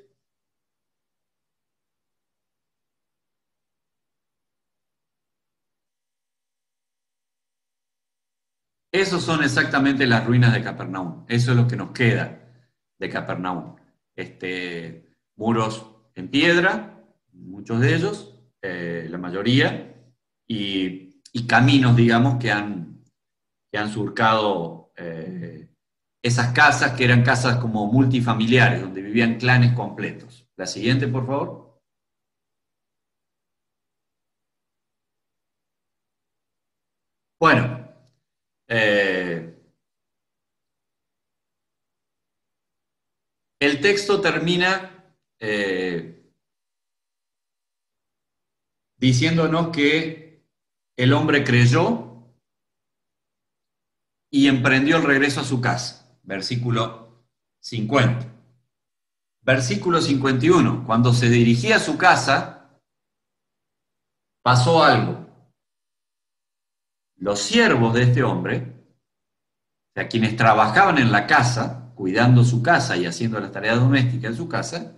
S3: Esos son exactamente las ruinas de Capernaum. Eso es lo que nos queda de Capernaum. Muros en piedra, muchos de ellos, la mayoría, y caminos, digamos, que han surcado esas casas, que eran casas como multifamiliares, donde vivían clanes completos. La siguiente, por favor. Bueno. El texto termina diciéndonos que el hombre creyó y emprendió el regreso a su casa. Versículo 50. Versículo 51. Cuando se dirigía a su casa, pasó algo. Los siervos de este hombre, o sea, quienes trabajaban en la casa, cuidando su casa y haciendo las tareas domésticas en su casa,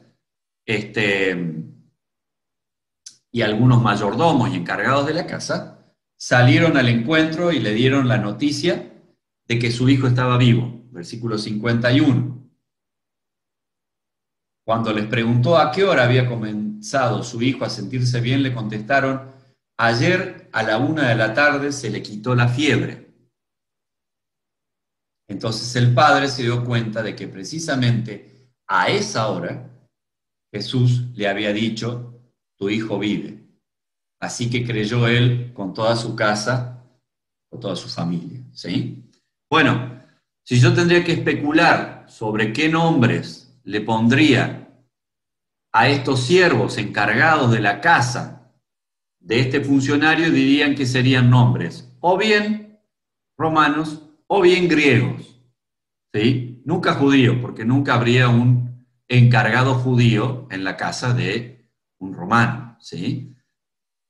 S3: y algunos mayordomos y encargados de la casa, salieron al encuentro y le dieron la noticia de que su hijo estaba vivo. Versículo 51. Cuando les preguntó a qué hora había comenzado su hijo a sentirse bien, le contestaron: ayer a la 1 de la tarde se le quitó la fiebre. Entonces el padre se dio cuenta de que precisamente a esa hora Jesús le había dicho: tu hijo vive. Así que creyó él con toda su casa, con toda su familia. ¿Sí? Bueno, si yo tendría que especular sobre qué nombres le pondría a estos siervos encargados de la casa de este funcionario, dirían que serían nombres o bien romanos o bien griegos, ¿sí? Nunca judíos, porque nunca habría un encargado judío en la casa de un romano, ¿sí?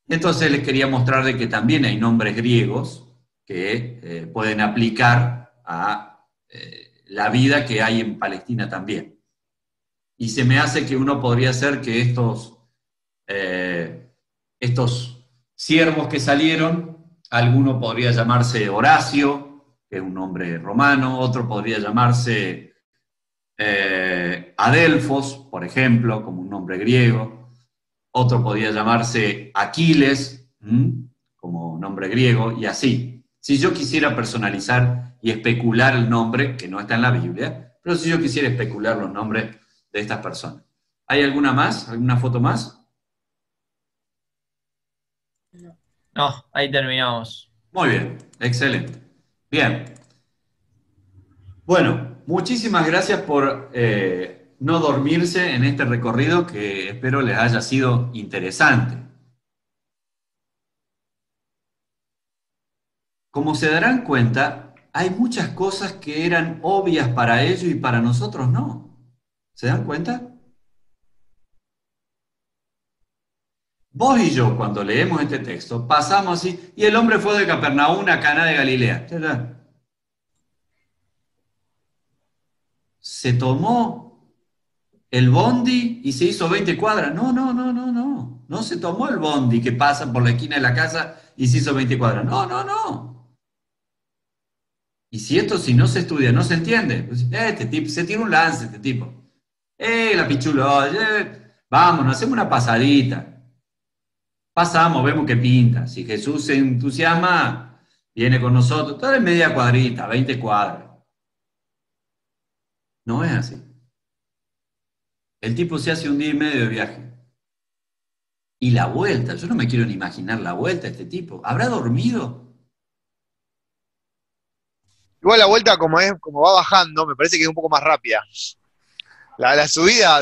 S3: Entonces les quería mostrar de que también hay nombres griegos que pueden aplicar a la vida que hay en Palestina también. Y se me hace que uno podría ser que estos siervos que salieron, alguno podría llamarse Horacio, que es un nombre romano, otro podría llamarse Adelfos, por ejemplo, como un nombre griego, otro podría llamarse Aquiles, como nombre griego, y así. Si yo quisiera personalizar y especular el nombre, que no está en la Biblia, pero si yo quisiera especular los nombres de estas personas. ¿Hay alguna más? ¿Alguna foto más?
S2: No, ahí terminamos.
S3: Muy bien, excelente. Bien. Bueno, muchísimas gracias por no dormirse en este recorrido que espero les haya sido interesante. Como se darán cuenta, hay muchas cosas que eran obvias para ellos y para nosotros no. ¿Se dan cuenta? Vos y yo, cuando leemos este texto, pasamos así, y el hombre fue de Capernaum a Caná de Galilea. Se tomó el bondi y se hizo 20 cuadras. No, no, no, no, no. No se tomó el bondi que pasa por la esquina de la casa y se hizo 20 cuadras. No, no, no. Y si no se estudia, no se entiende. Pues, este tipo, se tira un lance, este tipo. La pichula, vamos, nos hacemos una pasadita. Pasamos, vemos que pinta. Si Jesús se entusiasma, viene con nosotros. Todo es media cuadrita, 20 cuadras. No es así. El tipo se hace un día y medio de viaje. Y la vuelta, yo no me quiero ni imaginar la vuelta de este tipo. ¿Habrá dormido?
S7: Igual la vuelta como va bajando, me parece que es un poco más rápida. La subida,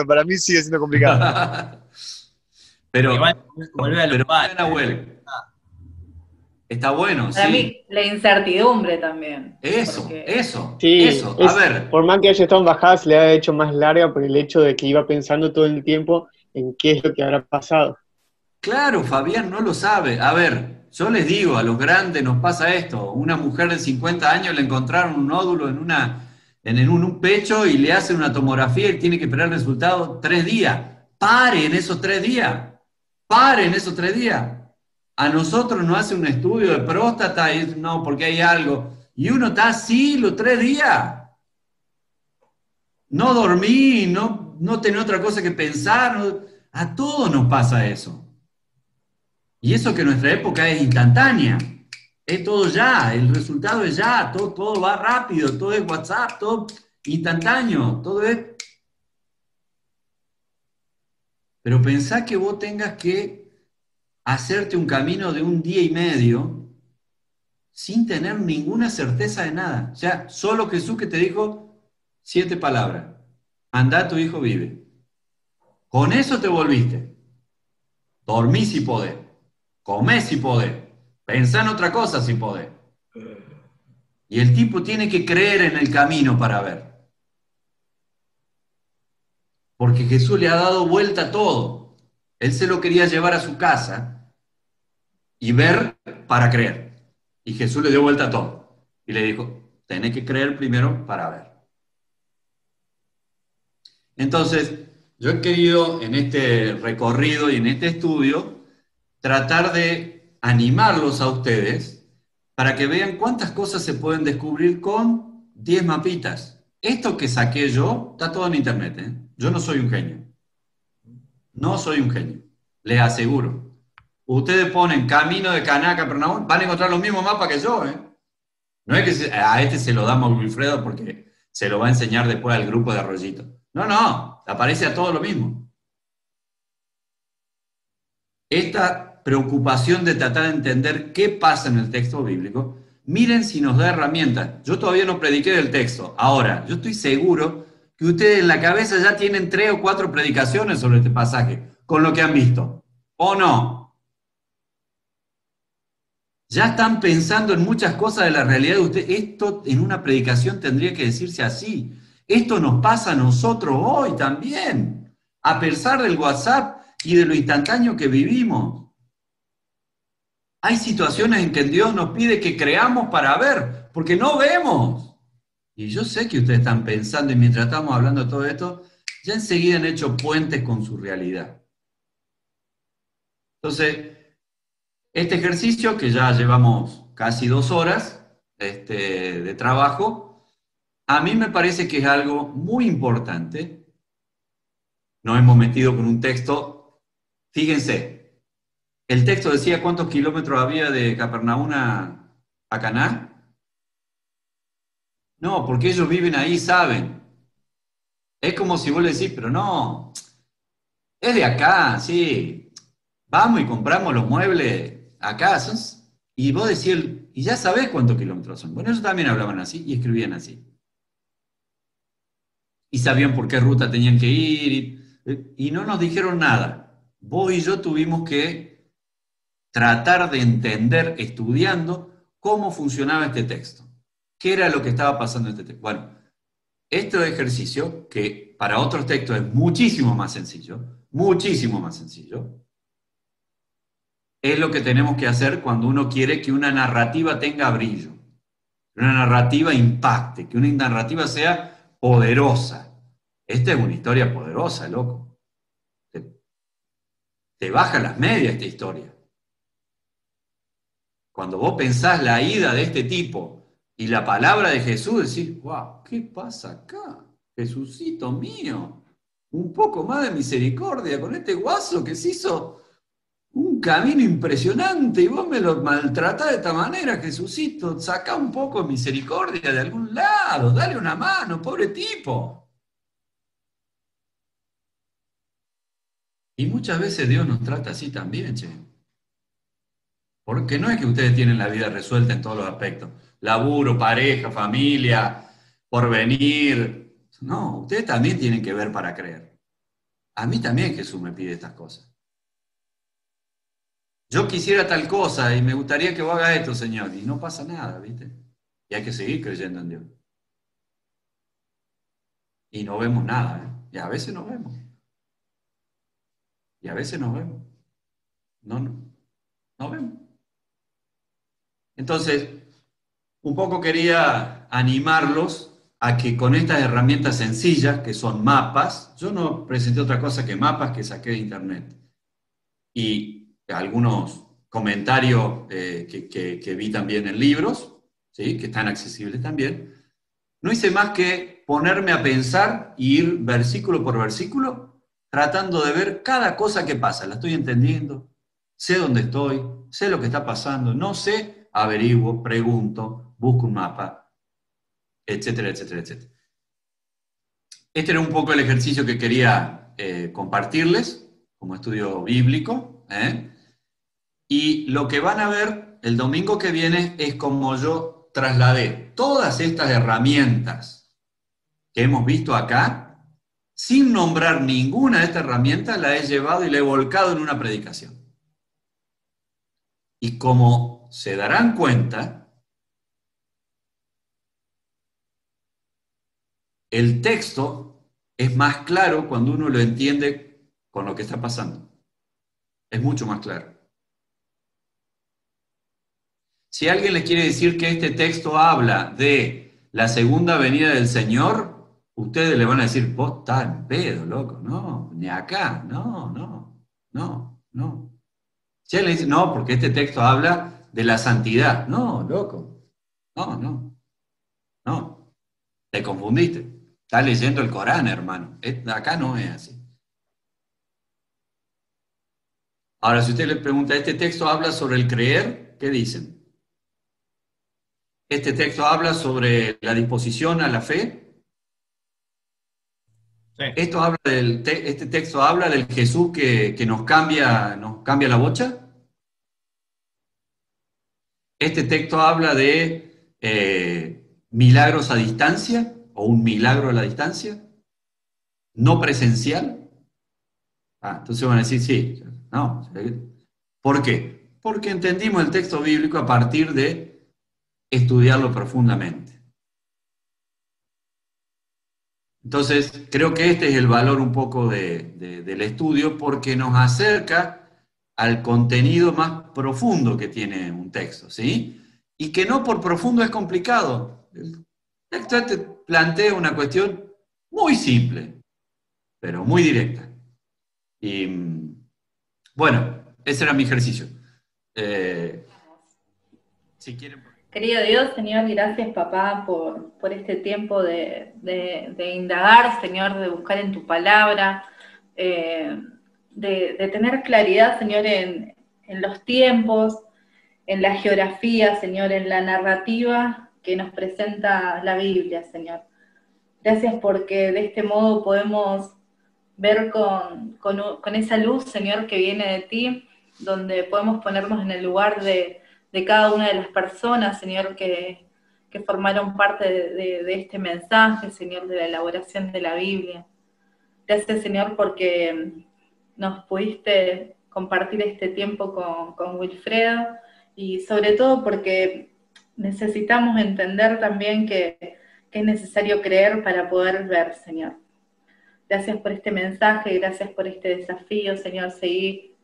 S7: para mí sigue siendo complicada.
S3: Pero
S2: volver al lugar.
S3: Está bueno,
S5: Para
S3: sí.
S5: mí, la incertidumbre también.
S3: Eso.
S4: Sí,
S3: Eso. A ver.
S4: Por más que haya estado en bajada, se le ha hecho más larga por el hecho de que iba pensando todo el tiempo en qué es lo que habrá pasado.
S3: Claro, Fabián no lo sabe. A ver, yo les digo, a los grandes nos pasa esto. Una mujer de 50 años le encontraron un nódulo en un pecho y le hacen una tomografía y tiene que esperar el resultado 3 días. Paren esos 3 días. Paren esos 3 días. A nosotros nos hace un estudio de próstata y no, porque hay algo. Y uno está así los 3 días. No dormí, no tenía otra cosa que pensar. A todos nos pasa eso. Y eso que nuestra época es instantánea. Es todo ya, el resultado es ya, todo va rápido, todo es WhatsApp, todo instantáneo, todo es... Pero pensá que vos tengas que hacerte un camino de un día y medio sin tener ninguna certeza de nada. O sea, solo Jesús que te dijo 7 palabras. Andá, tu hijo vive. Con eso te volviste. Dormí si podés. Comé si podés. Pensá en otra cosa si podés. Y el tipo tiene que creer en el camino para ver. Porque Jesús le ha dado vuelta a todo. Él se lo quería llevar a su casa y ver para creer. Y Jesús le dio vuelta a todo. Y le dijo, tenés que creer primero para ver. Entonces, yo he querido en este recorrido y en este estudio tratar de animarlos a ustedes para que vean cuántas cosas se pueden descubrir con 10 mapitas. Esto que saqué yo está todo en internet, ¿eh? Yo no soy un genio. No soy un genio, les aseguro. Ustedes ponen Camino de Caná a Capernaum, van a encontrar los mismos mapas que yo, ¿eh? No es que a este se lo damos a Wilfredo porque se lo va a enseñar después al grupo de Arroyito. No, aparece a todos lo mismo. Esta preocupación de tratar de entender qué pasa en el texto bíblico, miren si nos da herramientas. Yo todavía no prediqué del texto. Ahora, yo estoy seguro que ustedes en la cabeza ya tienen 3 o 4 predicaciones sobre este pasaje, con lo que han visto. ¿O no? Ya están pensando en muchas cosas de la realidad de ustedes. Esto en una predicación tendría que decirse así. Esto nos pasa a nosotros hoy también, a pesar del WhatsApp y de lo instantáneo que vivimos. Hay situaciones en que Dios nos pide que creamos para ver, porque no vemos. Y yo sé que ustedes están pensando, y mientras estamos hablando de todo esto, ya enseguida han hecho puentes con su realidad. Entonces, este ejercicio, que ya llevamos casi 2 horas de trabajo, a mí me parece que es algo muy importante. Nos hemos metido con un texto, fíjense, el texto decía cuántos kilómetros había de Capernaum a Caná. No, porque ellos viven ahí, saben. Es como si vos le decís, pero no, es de acá, sí. Vamos y compramos los muebles acá. Y vos decís, y ya sabés cuántos kilómetros son. Bueno, ellos también hablaban así y escribían así. Y sabían por qué ruta tenían que ir. Y no nos dijeron nada. Vos y yo tuvimos que tratar de entender, estudiando, cómo funcionaba este texto. ¿Qué era lo que estaba pasando en este texto? Bueno, este ejercicio, que para otros textos es muchísimo más sencillo, es lo que tenemos que hacer cuando uno quiere que una narrativa tenga brillo, que una narrativa impacte, que una narrativa sea poderosa. Esta es una historia poderosa, loco. Te baja las medias esta historia. Cuando vos pensás la ida de este tipo y la palabra de Jesús, decís, wow, ¿qué pasa acá? Jesucito mío, un poco más de misericordia con este guaso que se hizo un camino impresionante y vos me lo maltratás de esta manera, Jesucito, sacá un poco de misericordia de algún lado, dale una mano, pobre tipo. Y muchas veces Dios nos trata así también, che. Porque no es que ustedes tienen la vida resuelta en todos los aspectos. Laburo, pareja, familia, porvenir. No, ustedes también tienen que ver para creer. A mí también Jesús me pide estas cosas. Yo quisiera tal cosa y me gustaría que vos hagas esto, Señor. Y no pasa nada, ¿viste? Y hay que seguir creyendo en Dios. Y no vemos nada, ¿eh? Y a veces no vemos. Y a veces no vemos. No vemos. Entonces, un poco quería animarlos a que con estas herramientas sencillas, que son mapas, yo no presenté otra cosa que mapas que saqué de internet. Y algunos comentarios que vi también en libros, ¿sí? Que están accesibles también. No hice más que ponerme a pensar y ir versículo por versículo, tratando de ver cada cosa que pasa. La estoy entendiendo, sé dónde estoy, sé lo que está pasando, no sé, averiguo, pregunto, busco un mapa, etcétera, etcétera, etcétera. Este era un poco el ejercicio que quería compartirles como estudio bíblico, y lo que van a ver el domingo que viene es como yo trasladé todas estas herramientas que hemos visto acá, sin nombrar ninguna de estas herramientas, la he llevado y la he volcado en una predicación. Y como se darán cuenta, el texto es más claro cuando uno lo entiende con lo que está pasando. Es mucho más claro. Si alguien les quiere decir que este texto habla de la segunda venida del Señor, ustedes le van a decir, vos estás en pedo, loco. No, ni acá, no. Si él le dice, no, porque este texto habla de la santidad. No, loco. No. Te confundiste. Estás leyendo el Corán, hermano. Acá no es así. Ahora, si usted le pregunta, ¿este texto habla sobre el creer? ¿Qué dicen? ¿Este texto habla sobre la disposición a la fe? Sí. ¿Este texto habla del Jesús que nos cambia la bocha? ¿Este texto habla de milagros a distancia o un milagro a la distancia? ¿No presencial? Entonces van a decir, sí. No. ¿Por qué? Porque entendimos el texto bíblico a partir de estudiarlo profundamente. Entonces, creo que este es el valor un poco del estudio, porque nos acerca al contenido más profundo que tiene un texto, ¿sí? Y que no por profundo es complicado. El texto te plantea una cuestión muy simple, pero muy directa. Y bueno, ese era mi ejercicio. Si quieren...
S5: Querido Dios, Señor, gracias, papá, por este tiempo de indagar, Señor, de buscar en tu palabra, de tener claridad, Señor, en los tiempos, en la geografía, Señor, en la narrativa que nos presenta la Biblia, Señor. Gracias porque de este modo podemos ver con esa luz, Señor, que viene de ti, donde podemos ponernos en el lugar de cada una de las personas, Señor, que formaron parte de este mensaje, Señor, de la elaboración de la Biblia. Gracias, Señor, porque nos pudiste compartir este tiempo con Wilfredo, y sobre todo porque necesitamos entender también que es necesario creer para poder ver, Señor. Gracias por este mensaje, gracias por este desafío, Señor, seguir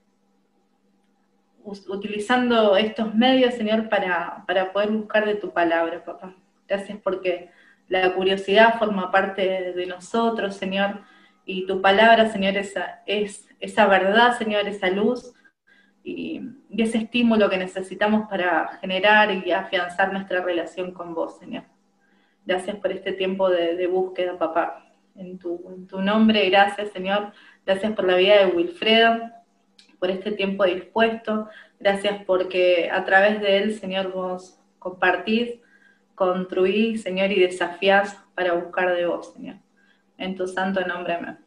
S5: utilizando estos medios, Señor, para poder buscar de tu palabra, papá. Gracias porque la curiosidad forma parte de nosotros, Señor, y tu palabra, Señor, es esa verdad, Señor, esa luz, y ese estímulo que necesitamos para generar y afianzar nuestra relación con vos, Señor. Gracias por este tiempo de búsqueda, papá. En tu nombre, gracias, Señor. Gracias por la vida de Wilfredo, por este tiempo dispuesto. Gracias porque a través de él, Señor, vos compartís, construís, Señor, y desafías para buscar de vos, Señor. En tu santo nombre, amén.